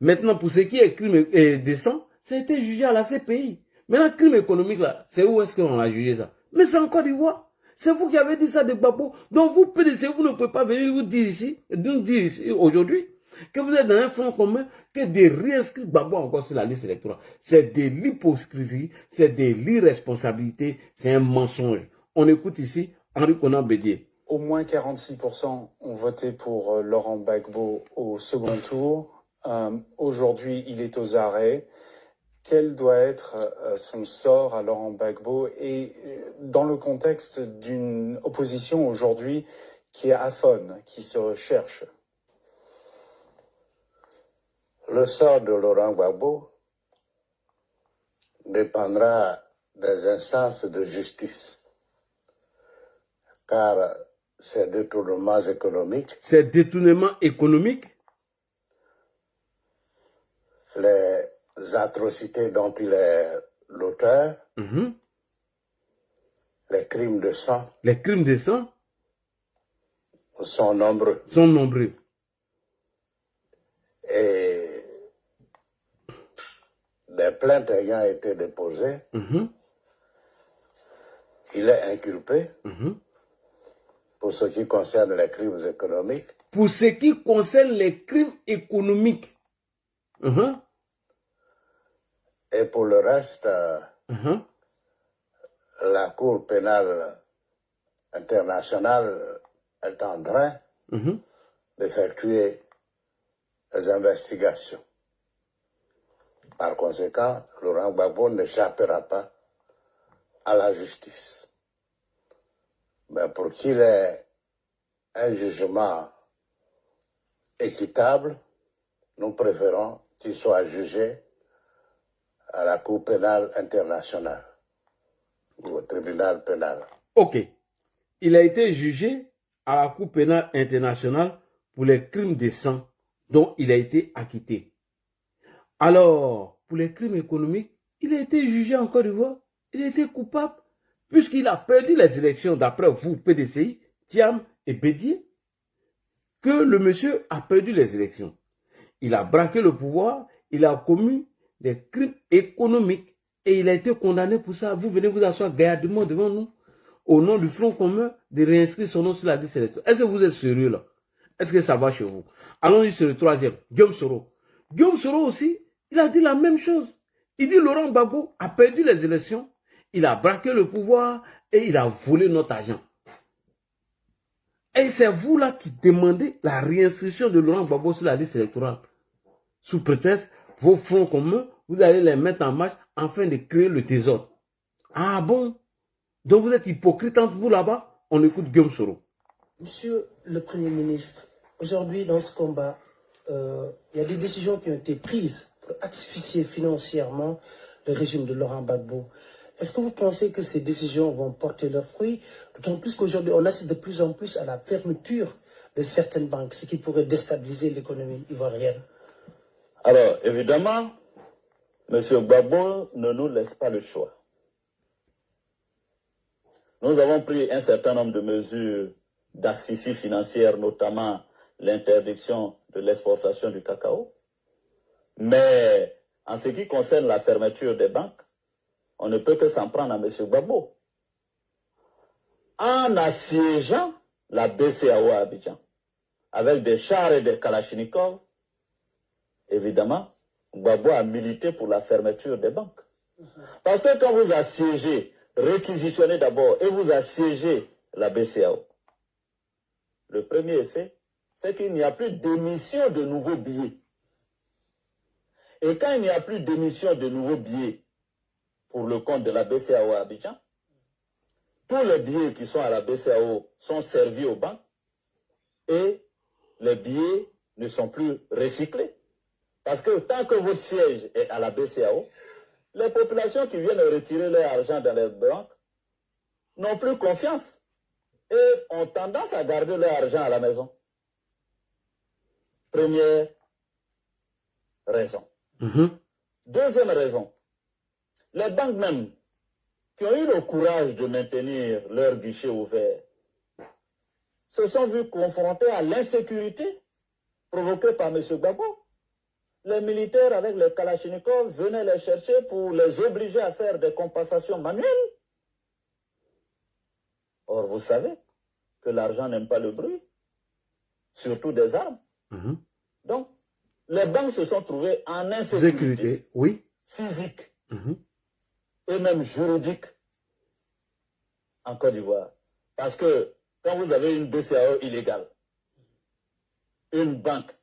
Maintenant, pour ce qui est crimes de sang, ça a été jugé à la CPI. Maintenant, crime économique, là, c'est où est-ce qu'on a jugé ça? Mais c'est en Côte d'Ivoire. C'est vous qui avez dit ça de Gbagbo. Donc vous, PDC, vous ne pouvez pas venir nous dire ici aujourd'hui, que vous êtes dans un front commun, que de réinscrire Gbagbo encore sur la liste électorale. C'est de l'hypocrisie, c'est de l'irresponsabilité, c'est un mensonge. On écoute ici Henri Konan Bédié. Au moins 46% ont voté pour Laurent Gbagbo au second tour. Aujourd'hui, il est aux arrêts. Quel doit être son sort à Laurent Gbagbo et dans le contexte d'une opposition aujourd'hui qui est aphone, qui se recherche? Le sort de Laurent Gbagbo dépendra des instances de justice, car ces détournements économiques, les atrocités dont il est l'auteur, les crimes de sang, sont nombreux. Et des plaintes ayant été déposées, il est inculpé pour ce qui concerne les crimes économiques. Pour ce qui concerne les crimes économiques. Et pour le reste, la Cour pénale internationale est en train d'effectuer des investigations. Par conséquent, Laurent Gbagbo n'échappera pas à la justice. Mais pour qu'il ait un jugement équitable, nous préférons qu'il soit jugé à la Cour pénale internationale, ou au tribunal pénal. Ok. Il a été jugé à la Cour pénale internationale pour les crimes de sang dont il a été acquitté. Alors, pour les crimes économiques, il a été jugé en Côte d'Ivoire. Il a été coupable puisqu'il a perdu les élections d'après vous, PDCI, Thiam et Bédié, que le monsieur a perdu les élections. Il a braqué le pouvoir, il a commis des crimes économiques et il a été condamné pour ça. Vous venez vous asseoir gaillardement devant nous au nom du Front commun de réinscrire son nom sur la liste électorale. Est-ce que vous êtes sérieux là? Est-ce que ça va chez vous? Allons-y sur le troisième, Guillaume Soro. Guillaume Soro aussi, il a dit la même chose. Il dit Laurent Gbagbo a perdu les élections, il a braqué le pouvoir et il a volé notre argent. Et c'est vous là qui demandez la réinscription de Laurent Gbagbo sur la liste électorale. Sous prétexte, vos fronts communs, vous allez les mettre en marche afin de créer le désordre. Ah bon? Donc vous êtes hypocrite entre vous là-bas? On écoute Guillaume Soro. Monsieur le Premier ministre, aujourd'hui dans ce combat, il y a des décisions qui ont été prises pour asphyxier financièrement le régime de Laurent Gbagbo. Est-ce que vous pensez que ces décisions vont porter leurs fruits? D'autant plus qu'aujourd'hui, on assiste de plus en plus à la fermeture de certaines banques, ce qui pourrait déstabiliser l'économie ivoirienne. Alors, évidemment, M. Gbagbo ne nous laisse pas le choix. Nous avons pris un certain nombre de mesures d'asphyxie financière, notamment l'interdiction de l'exportation du cacao. Mais en ce qui concerne la fermeture des banques, on ne peut que s'en prendre à M. Gbagbo. En assiégeant la BCEAO à Abidjan, avec des chars et des kalachnikovs, évidemment, Gbagbo a milité pour la fermeture des banques. Parce que quand vous assiégez, réquisitionnez d'abord et vous assiégez la BCEAO, le premier effet, c'est qu'il n'y a plus d'émission de nouveaux billets. Et quand il n'y a plus d'émission de nouveaux billets pour le compte de la BCAO à Abidjan, tous les billets qui sont à la BCAO sont servis aux banques et les billets ne sont plus recyclés. Parce que tant que votre siège est à la BCAO, les populations qui viennent retirer leur argent dans les banques n'ont plus confiance et ont tendance à garder leur argent à la maison. Première raison. Deuxième raison, les banques même qui ont eu le courage de maintenir leur guichet ouvert se sont vus confrontés à l'insécurité provoquée par M. Gbagbo. Les militaires avec les Kalachnikovs venaient les chercher pour les obliger à faire des compensations manuelles. Or, vous savez que l'argent n'aime pas le bruit, surtout des armes. Donc, les banques se sont trouvées en insécurité physique et même juridique en Côte d'Ivoire. Parce que quand vous avez une BCAO illégale, une banque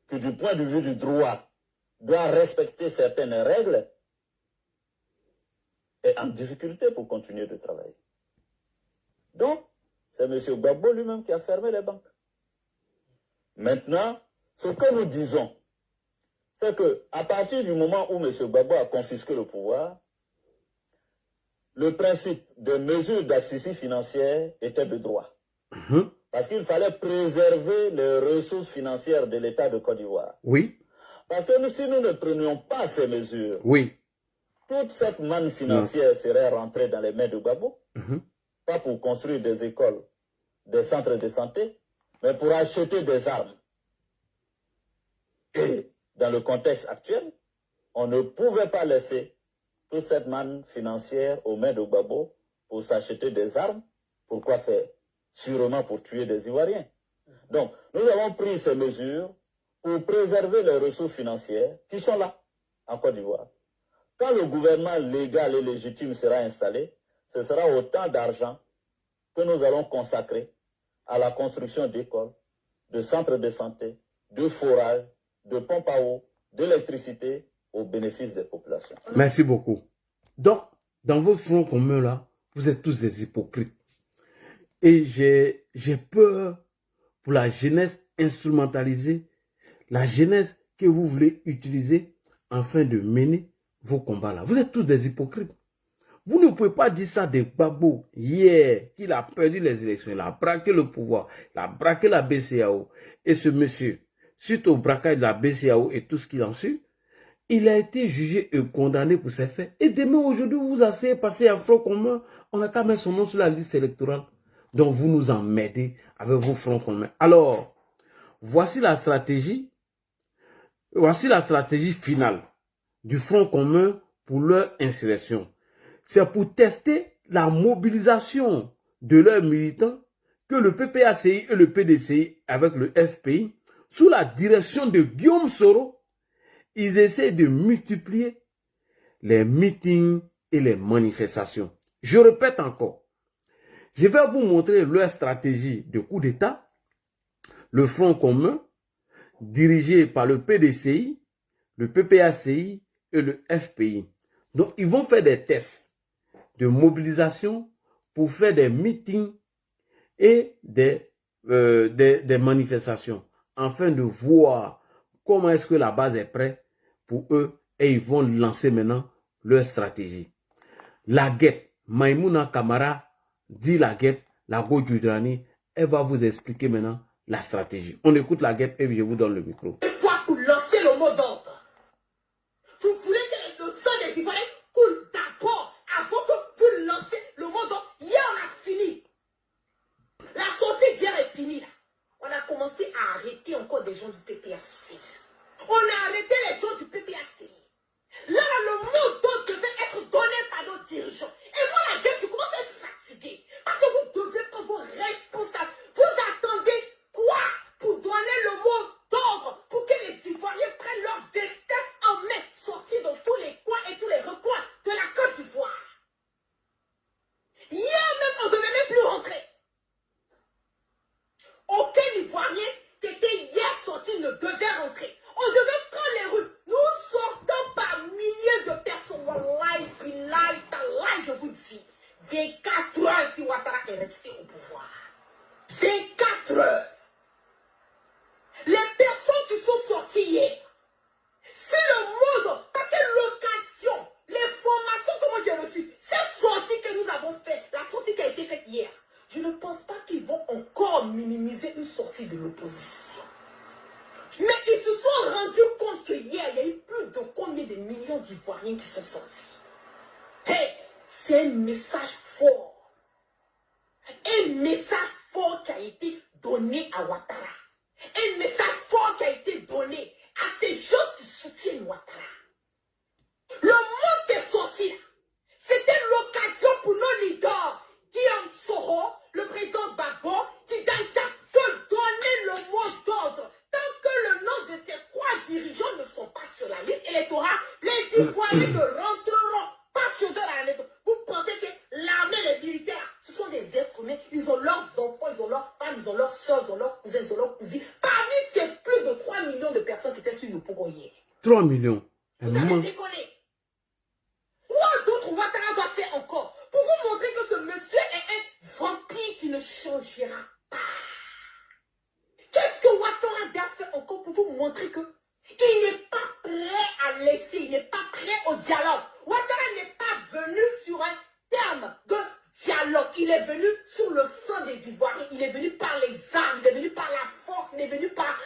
qui du point de vue du droit doit respecter certaines règles, est en difficulté pour continuer de travailler. Donc, c'est M. Gbagbo lui-même qui a fermé les banques. Maintenant, ce que nous disons, c'est qu'à partir du moment où M. Gbagbo a confisqué le pouvoir, le principe des mesures d'accession financière était de droit. Parce qu'il fallait préserver les ressources financières de l'État de Côte d'Ivoire. Parce que si nous ne prenions pas ces mesures, toute cette manne financière serait rentrée dans les mains de Gbagbo, pas pour construire des écoles, des centres de santé, mais pour acheter des armes. Et dans le contexte actuel, on ne pouvait pas laisser toute cette manne financière aux mains de Gbagbo pour s'acheter des armes. Pourquoi faire? Sûrement pour tuer des Ivoiriens. Donc, nous avons pris ces mesures pour préserver les ressources financières qui sont là, en Côte d'Ivoire. Quand le gouvernement légal et légitime sera installé, ce sera autant d'argent que nous allons consacrer à la construction d'écoles, de centres de santé, de forages, de pompes à eau, d'électricité au bénéfice des populations. Merci beaucoup. Donc, dans votre front commun là, vous êtes tous des hypocrites. Et j'ai peur pour la jeunesse instrumentalisée, la jeunesse que vous voulez utiliser afin de mener vos combats là. Vous êtes tous des hypocrites. Vous ne pouvez pas dire ça de Gbagbo hier, qu'il a perdu les élections, il a braqué le pouvoir, il a braqué la BCAO. Et ce monsieur, suite au braquage de la BCAO et tout ce qu'il en suit, il a été jugé et condamné pour ses faits. Et demain, aujourd'hui, vous asseyez passer un front commun, on n'a qu'à mettre son nom sur la liste électorale. Donc, vous nous emmerdez avec vos fronts communs. Alors, voici la stratégie finale du Front commun pour leur insurrection. C'est pour tester la mobilisation de leurs militants que le PPACI et le PDCI, avec le FPI, sous la direction de Guillaume Soro, ils essaient de multiplier les meetings et les manifestations. Je répète encore, je vais vous montrer leur stratégie de coup d'État, le Front commun, dirigé par le PDCI, le PPACI et le FPI. Donc, ils vont faire des tests de mobilisation pour faire des meetings et des manifestations, afin de voir comment est-ce que la base est prête pour eux, et ils vont lancer maintenant leur stratégie. La guêpe, Maïmouna Kamara dit la guêpe, la Godjoudrani, elle va vous expliquer maintenant la stratégie. On écoute la guêpe et je vous donne le micro. Quoi pour lancer le mot d'ordre? Vous voulez que le sang des Ivoiriens coule d'abord avant que vous lancez le mot d'ordre? Hier, on a fini. La sortie d'hier est finie là. On a commencé à arrêter encore des gens du PPAC. On a arrêté les gens du PPAC. Là, le mot d'ordre devait être donné par nos dirigeants. Et moi, la gueule, je commence à être fatigué. Parce que vous devez prendre vos responsables. Vous attendez quoi pour donner le mot d'ordre pour que les Ivoiriens prennent leur destin en main, sortis dans tous les coins et tous les recoins de la Côte d'Ivoire. Hier même, on ne devait même plus rentrer. Aucun Ivoirien qui était hier sorti ne devait rentrer. On devait prendre les rues. Nous l'opposition. Mais ils se sont rendus compte que hier, il y a eu plus de combien de millions d'Ivoiriens qui sont sortis. Hey, c'est un message fort. Un message fort qui a été donné à Ouattara. Un message fort qui a été donné à ces gens qui soutiennent Ouattara. Le monde est sorti là. C'était l'occasion pour nos leaders, Guillaume Soro, le président Gbagbo, Tidjane Dia, de donner le mot d'ordre. Tant que le nom de ces trois dirigeants ne sont pas sur la liste électorale, les Ivoiriens ne rentreront pas chez eux dans la liste. Vous pensez que l'armée, les militaires, ce sont des êtres humains. Ils ont leurs enfants, ils ont leurs femmes, ils ont leurs soeurs, ils ont leurs cousins, ils ont leurs cousines. Parmi ces plus de 3 millions de personnes qui étaient sur le pouvoir hier. 3 millions. Vous avez déconné. Quoi d'autre Ouattara doit faire encore pour vous montrer que ce monsieur est un vampire qui ne changera pas? Qu'est-ce que Ouattara doit faire encore pour vous montrer que il n'est pas prêt à laisser, il n'est pas prêt au dialogue? Ouattara n'est pas venu sur un terme de dialogue, il est venu sur le sang des Ivoiriens, il est venu par les armes, il est venu par la force, il est venu par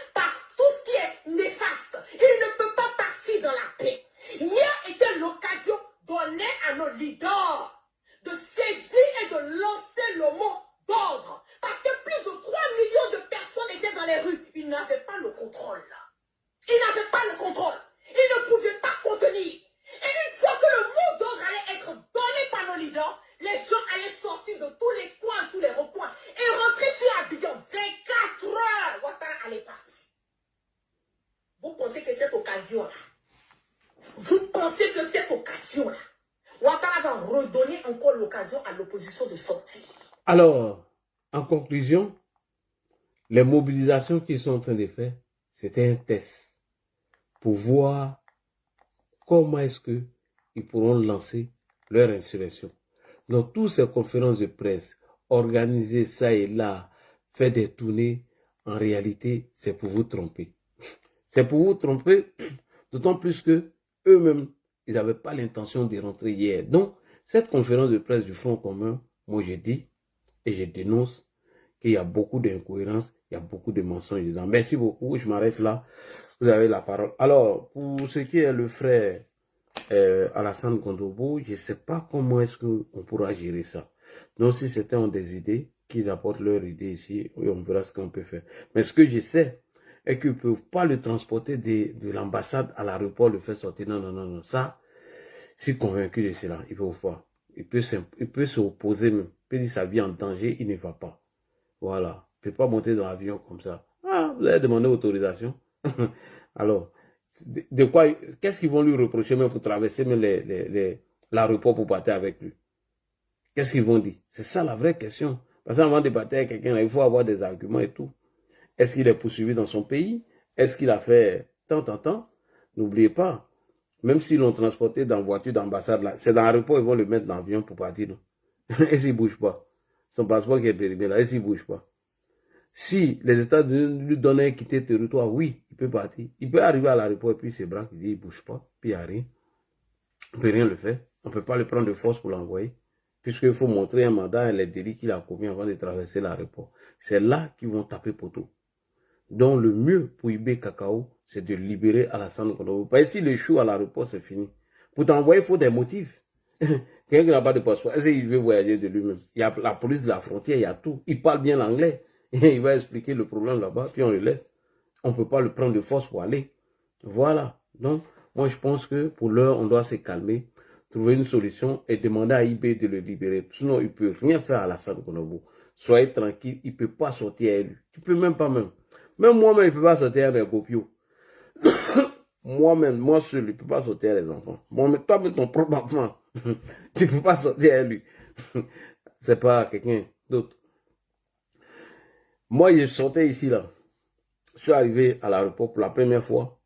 tout ce qui est néfaste. Il ne peut pas partir dans la paix. Hier était l'occasion donnée à nos leaders de saisir et de lancer le mot d'ordre. Parce que plus de 3 millions de personnes étaient dans les rues. Ils n'avaient pas le contrôle. Ils n'avaient pas le contrôle. Ils ne pouvaient pas contenir. Et une fois que le mot d'ordre allait être donné par nos leaders, les gens allaient sortir de tous les coins, tous les recoins et rentrer sur Abidjan. 24 heures, Ouattara allait partir. Vous pensez que cette occasion-là, Ouattara va redonner encore l'occasion à l'opposition de sortir? Alors, en conclusion, les mobilisations qu'ils sont en train de faire, c'était un test pour voir comment est-ce qu'ils pourront lancer leur insurrection. Donc, toutes ces conférences de presse, organiser ça et là, faire des tournées, en réalité, c'est pour vous tromper. C'est pour vous tromper, d'autant plus que eux-mêmes, ils n'avaient pas l'intention de rentrer hier. Donc, cette conférence de presse du Front commun, moi je dis et je dénonce qu'il y a beaucoup d'incohérences, il y a beaucoup de mensonges dedans. Merci beaucoup, je m'arrête là. Vous avez la parole. Alors, pour ce qui est le frère Alassane Gondobo, je ne sais pas comment est-ce qu'on pourra gérer ça. Donc, si certains ont des idées, qu'ils apportent leurs idées ici, oui, on verra ce qu'on peut faire. Mais ce que je sais, et qu'ils ne peuvent pas le transporter de l'ambassade à l'aéroport, le faire sortir. Non, non, non, non. Ça, je suis convaincu de cela. Il ne peuvent pas. Il peut s'opposer même. Il peut dire sa vie en danger, il ne va pas. Voilà. Il ne peut pas monter dans l'avion comme ça. Ah, vous avez demandé autorisation. Alors, de quoi, qu'est-ce qu'ils vont lui reprocher même pour traverser même l'aéroport pour partir avec lui? Qu'est-ce qu'ils vont dire? C'est ça la vraie question. Parce qu'avant de partir avec quelqu'un, il faut avoir des arguments et tout. Est-ce qu'il est poursuivi dans son pays? Est-ce qu'il a fait tant? N'oubliez pas, même s'ils l'ont transporté dans la voiture d'ambassade, là, c'est dans l'aéroport, ils vont le mettre dans l'avion pour partir. Et s'il ne bouge pas? Son passeport qui est périmé là, et s'il ne bouge pas? Si les États-Unis lui donnent un quitter territoire, oui, il peut partir. Il peut arriver à l'aéroport et puis ses bras qui dit il ne bouge pas, puis il n'y a rien. On ne peut rien le faire. On ne peut pas le prendre de force pour l'envoyer. Puisqu'il faut montrer un mandat et les délits qu'il a commis avant de traverser l'aéroport. C'est là qu'ils vont taper poteau. Donc le mieux pour Ibé Cacao, c'est de libérer Alassane Gondobo. Parce que s'il échoue à l'aéroport, c'est fini. Pour t'envoyer, il faut des motifs. Quelqu'un qui n'a pas de passeport, est-ce qu'il veut voyager de lui-même? Il y a la police de la frontière, il y a tout. Il parle bien l'anglais. Il va expliquer le problème là-bas, puis on le laisse. On ne peut pas le prendre de force pour aller. Voilà. Donc, moi je pense que pour l'heure, on doit se calmer, trouver une solution et demander à Ibé de le libérer. Sinon, il ne peut rien faire à Alassane Gondobo. Soyez tranquille, il ne peut pas sortir élu. Tu ne peux même pas même. Même moi-même, il ne peut pas sortir avec Gopio. Moi-même, moi seul, il ne peut pas sortir les enfants. Bon, mais toi, mais ton propre enfant, tu ne peux pas sortir avec lui. C'est pas quelqu'un d'autre. Moi, je sortais ici, là. Je suis arrivé à l'aéroport pour la première fois.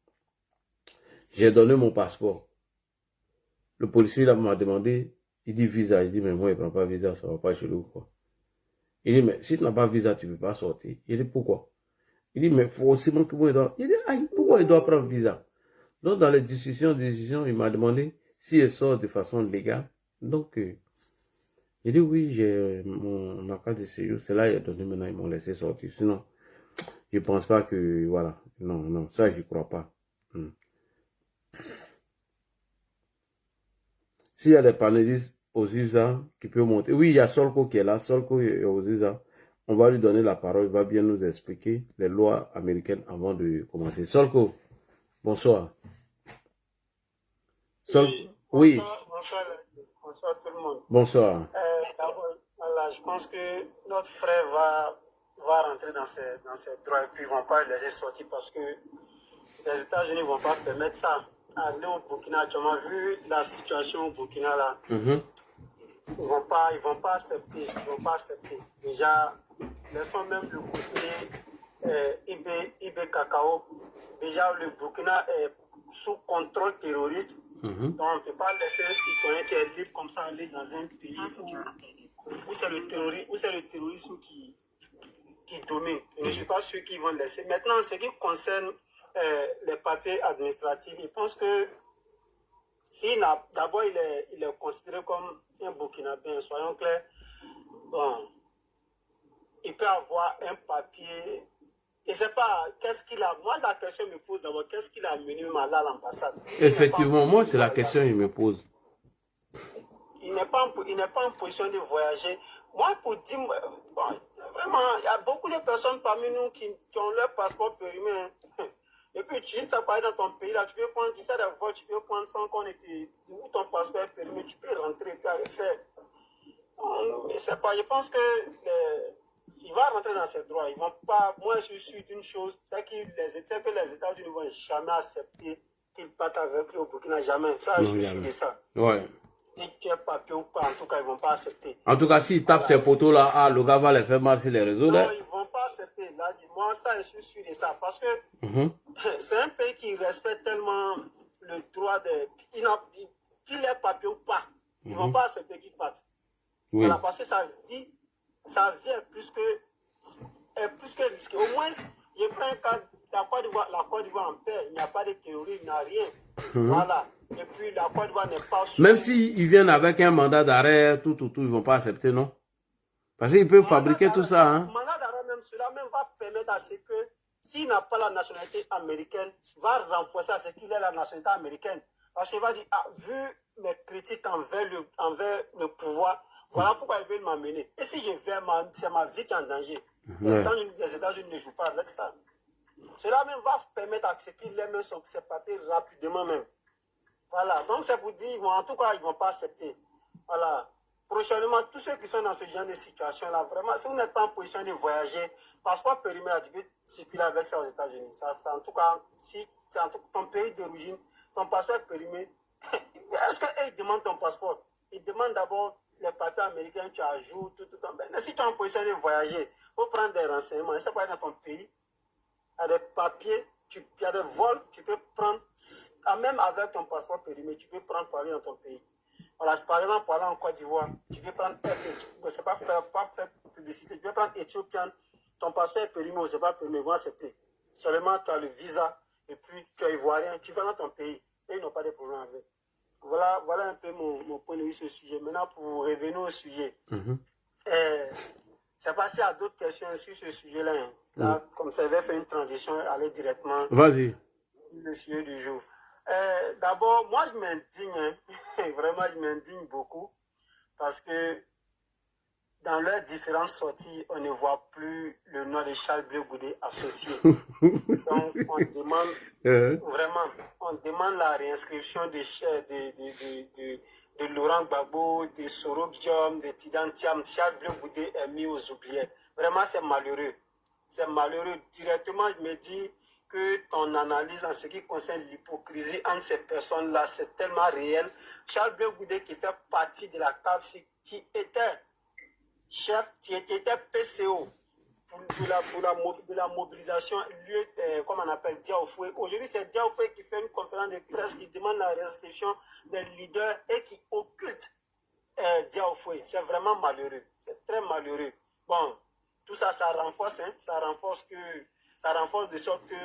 J'ai donné mon passeport. Le policier là m'a demandé, il dit visa. Il dit, mais moi, il ne prend pas visa, ça ne va pas chez lui ou quoi. Il dit, mais si tu n'as pas visa, tu ne peux pas sortir. Il dit, pourquoi? Il dit, mais forcément que moi, il doit... Il dit, aïe, pourquoi il doit prendre visa? Donc, dans les discussions, il m'a demandé si elle sort de façon légale. Donc, il dit, oui, j'ai ma carte de séjour. C'est là, il a donné maintenant, ils m'ont laissé sortir. Sinon, Je ne pense pas que, voilà, non, non, ça, je ne crois pas. S'il y a des panélistes aux USA qui peuvent monter, oui, il y a Solko qui est là, Solko est aux USA. On va lui donner la parole, il va bien nous expliquer les lois américaines avant de commencer. Solko, bonsoir. Oui. Bonsoir tout le monde. Bonsoir. Voilà, je pense que notre frère va rentrer dans ses droits et puis ils ne vont pas le laisser sortir parce que les États-Unis ne vont pas permettre ça. Aller au Burkina, tu as vu la situation au Burkina là. Ils vont pas accepter. Déjà, laissons même le côté IB Cacao. Déjà, le Burkina est sous contrôle terroriste. Donc, on ne peut pas laisser un citoyen qui est libre comme ça aller dans un pays où c'est le terrorisme qui domine. Et je ne suis pas sûr qu'ils vont laisser. Maintenant, en ce qui concerne les papiers administratifs, je pense que d'abord, il est considéré comme un Burkinabé, soyons clairs. Bon, il peut avoir un papier. Je ne sais pas, qu'est-ce qu'il a. Moi, la question me pose d'abord, qu'est-ce qu'il a amené même à l'ambassade? Effectivement, moi, c'est la question que je me pose. Il n'est pas en position de voyager. Moi, pour dire, bon, vraiment, il y a beaucoup de personnes parmi nous qui ont leur passeport périmé. Et puis, tu juste à parler dans ton pays, là, tu peux prendre, tu sais, des vols, tu peux prendre sans qu'on ait où ton passeport est périmé, tu peux rentrer et puis aller faire. Mais c'est pas, je pense que s'il va rentrer dans ses droits, ils vont pas. Moi, je suis sûr d'une chose, c'est que les États-Unis ne vont jamais accepter qu'ils partent avec lui au Burkina, jamais. Ça, je suis sûr de ça. Ouais. Si tu es papier ou pas, en tout cas, ils ne vont pas accepter. En tout cas, s'ils tapent ces poteaux-là, le gars va les faire marcher les réseaux. Non, ils ne vont pas accepter. Là, moi, ça, je suis sûr de ça. Parce que c'est un pays qui respecte tellement le droit de. Qu'il ait papier ou pas, ils ne vont pas accepter qu'ils partent. Oui. Voilà, parce que sa vie est plus que risquée. Au moins, je prends un cas, la Côte d'Ivoire en paix, il n'y a pas de théorie, il n'y a rien. Voilà. Et puis la Côte d'Ivoire n'est pas sûre. Même s'ils viennent avec un mandat d'arrêt, tout, ils ne vont pas accepter, non? Parce qu'ils peuvent fabriquer tout ça. Hein? Mandat d'arrêt, même cela même va permettre à ce que, s'il n'a pas la nationalité américaine, va renforcer à ce qu'il ait la nationalité américaine. Parce qu'il va dire, vu mes critiques envers le pouvoir, voilà pourquoi ils veulent m'amener. Et si je vais, c'est ma vie qui est en danger. Les États-Unis ne jouent pas avec ça. Cela même va permettre à ce qu'il ait même ses papiers rapidement même. Voilà, donc c'est pour dire, en tout cas, ils ne vont pas accepter. Voilà. Prochainement, tous ceux qui sont dans ce genre de situation-là, vraiment, si vous n'êtes pas en position de voyager, passeport périmé, tu peux circuler avec ça aux États-Unis. Ça fait, en tout cas, si c'est ton pays d'origine, ton passeport est périmé, est-ce qu'ils demandent ton passeport? Ils demandent d'abord les papiers américains, tu ajoutes, tout. Mais si tu es en position de voyager, il faut prendre des renseignements. Ça peut être dans ton pays, il y a des papiers. Il y a des vols, tu peux prendre, même avec ton passeport périmé, tu peux prendre pour aller dans ton pays. Voilà, par exemple, pour aller en Côte d'Ivoire, tu peux prendre, je ne sais pas faire publicité, tu peux prendre Éthiopienne, ton passeport est périmé ou c'est pas périmé, ils vont accepter. Seulement, tu as le visa, et puis tu es ivoirien, tu vas dans ton pays, et ils n'ont pas de problème avec. Voilà un peu mon point de vue sur ce sujet. Maintenant, pour revenir au sujet, je ne sais pas s'il y a d'autres questions sur ce sujet-là. Hein. Là, comme ça, je vais faire une transition, aller directement le sujet du jour. D'abord, moi, je m'indigne, hein. Vraiment, je m'indigne beaucoup, parce que dans leurs différentes sorties, on ne voit plus le nom de Charles Blé Goudé associé. Donc, on demande la réinscription de Laurent Gbagbo, de Soro Guillaume, de Tidan Thiam. Charles Blé Goudé est mis aux oubliettes. Vraiment, c'est malheureux. C'est malheureux. Directement, je me dis que ton analyse en ce qui concerne l'hypocrisie entre ces personnes-là, c'est tellement réel. Charles Blé Goudé, qui fait partie de la CAPSI, qui était chef, qui était PCO de la mobilisation, comme on appelle Diaoufoué. Aujourd'hui, c'est Diaoufoué qui fait une conférence de presse, qui demande la restriction des leaders et qui occulte Diaoufoué. C'est vraiment malheureux. C'est très malheureux. Bon, tout ça, ça renforce de sorte que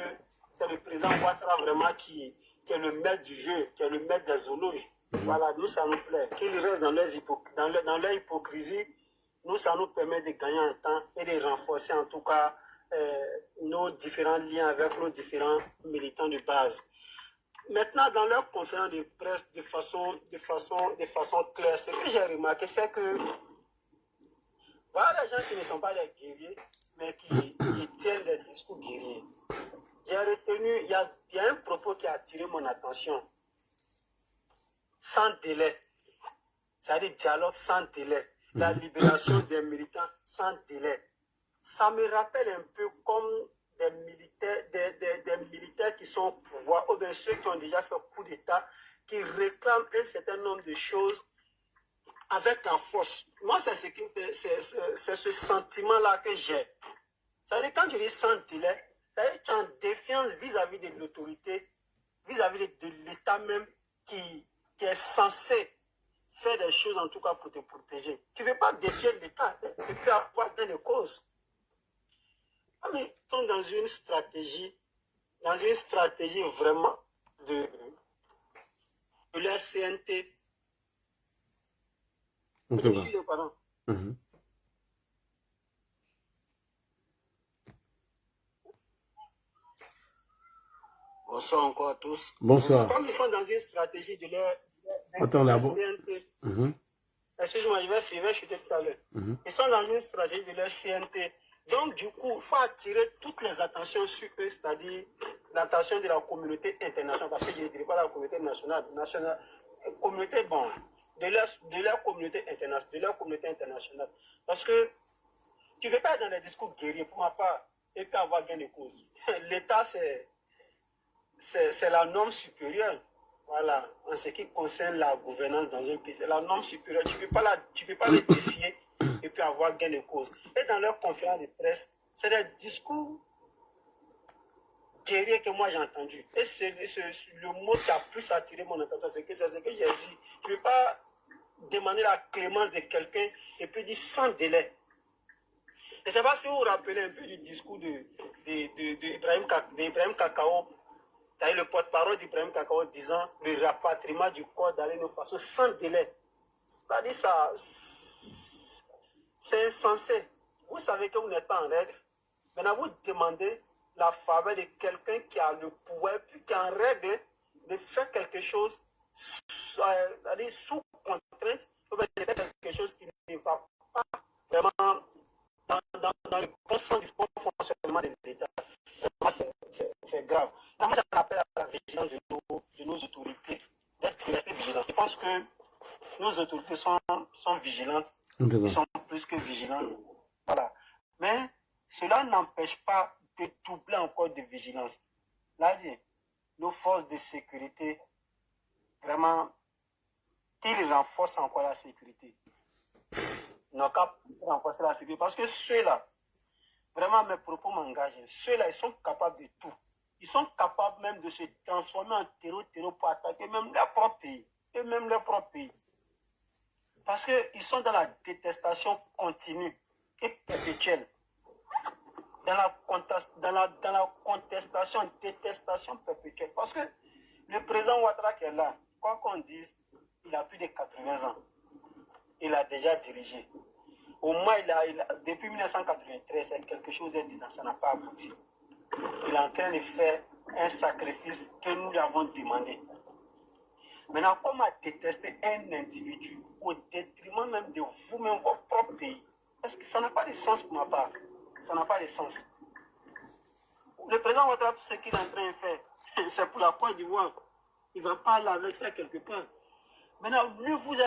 c'est le président Ouattara vraiment qui est le maître du jeu, qui est le maître des zoologes. Voilà, nous, ça nous plaît. Qu'ils restent dans leur hypocrisie, nous, ça nous permet de gagner en temps et de renforcer en tout cas nos différents liens avec nos différents militants de base. Maintenant, dans leur conférence de presse, de façon claire, ce que j'ai remarqué, c'est que voilà les gens qui ne sont pas des guerriers, mais qui tiennent des discours guerriers. J'ai retenu, il y a un propos qui a attiré mon attention. Sans délai. C'est-à-dire dialogue sans délai. La libération des militants sans délai. Ça me rappelle un peu comme des militaires qui sont au pouvoir, ou bien ceux qui ont déjà fait coup d'État, qui réclament un certain nombre de choses avec la force. Moi, c'est ce sentiment-là que j'ai. C'est-à-dire, quand je dis sans délai, c'est-à-dire tu es en défiance vis-à-vis de l'autorité, vis-à-vis de l'État même qui est censé faire des choses, en tout cas, pour te protéger. Tu ne veux pas défier l'État et puis avoir gain de cause. Ah, mais ils sont dans une stratégie vraiment de la CNT. Pardon. Bonsoir encore à tous. Bonsoir. Comme ils sont dans une stratégie de leur CNT. Excusez-moi, je vais chuter tout à l'heure. Ils sont dans une stratégie de leur CNT. Donc, du coup, il faut attirer toutes les attentions sur eux, c'est-à-dire l'attention de la communauté internationale, parce que je ne dirais pas la communauté nationale, communauté, bon, de leur communauté internationale. Parce que tu ne veux pas être dans des discours guerriers, pour ma part, et puis avoir gain de cause. L'État, c'est la norme supérieure. Voilà, en ce qui concerne la gouvernance dans un pays, c'est la norme supérieure. Tu ne peux pas les défier et puis avoir gain de cause. Et dans leur conférence de presse, c'est des discours guerriers que moi j'ai entendu. Et c'est le mot qui a plus attiré mon attention, c'est ce que j'ai dit. Tu ne peux pas demander la clémence de quelqu'un et puis dire sans délai. Je ne sais pas si vous vous rappelez un peu du discours d'Ibrahim Kakao. C'est le porte-parole d'Ibrahim Kakao disant le rapatriement du corps d'Alain Faso sans délai. C'est-à-dire ça, c'est insensé. Vous savez que vous n'êtes pas en règle. Maintenant, vous demandez la faveur de quelqu'un qui a le pouvoir, puis qui est en règle de faire quelque chose, c'est-à-dire sous contrainte, ou de faire quelque chose qui ne va pas vraiment dans le bon sens du bon fonctionnement de l'État. C'est grave. Moi, j'appelle à la vigilance de nos autorités, d'être restées vigilantes. Je pense que nos autorités sont vigilantes. Ils sont plus que vigilantes. Voilà. Mais cela n'empêche pas de doubler encore de vigilance. Là, nos forces de sécurité, vraiment, qu'ils renforcent encore la sécurité. Ils n'ont qu'à renforcer la sécurité. Parce que ceux-là, vraiment, mes propos m'engagent. Ceux-là, ils sont capables de tout. Ils sont capables même de se transformer en terreau pour attaquer même leur propre pays. Et même leur propre pays. Parce qu'ils sont dans la détestation continue et perpétuelle. Dans la contestation, détestation perpétuelle. Parce que le président Ouattara qui est là, quoi qu'on dise, il a plus de 80 ans. Il a déjà dirigé. Au moins, depuis 1993, quelque chose est dit, ça n'a pas abouti. Il est en train de faire un sacrifice que nous lui avons demandé. Maintenant, comment détester un individu au détriment même de vous-même, votre propre pays? Est-ce que ça n'a pas de sens pour ma part? Ça n'a pas de sens. Le président Ouattara, tout ce qu'il est en train de faire, c'est pour la Côte d'Ivoire. Il ne va pas aller avec ça quelque part. Maintenant, ne vous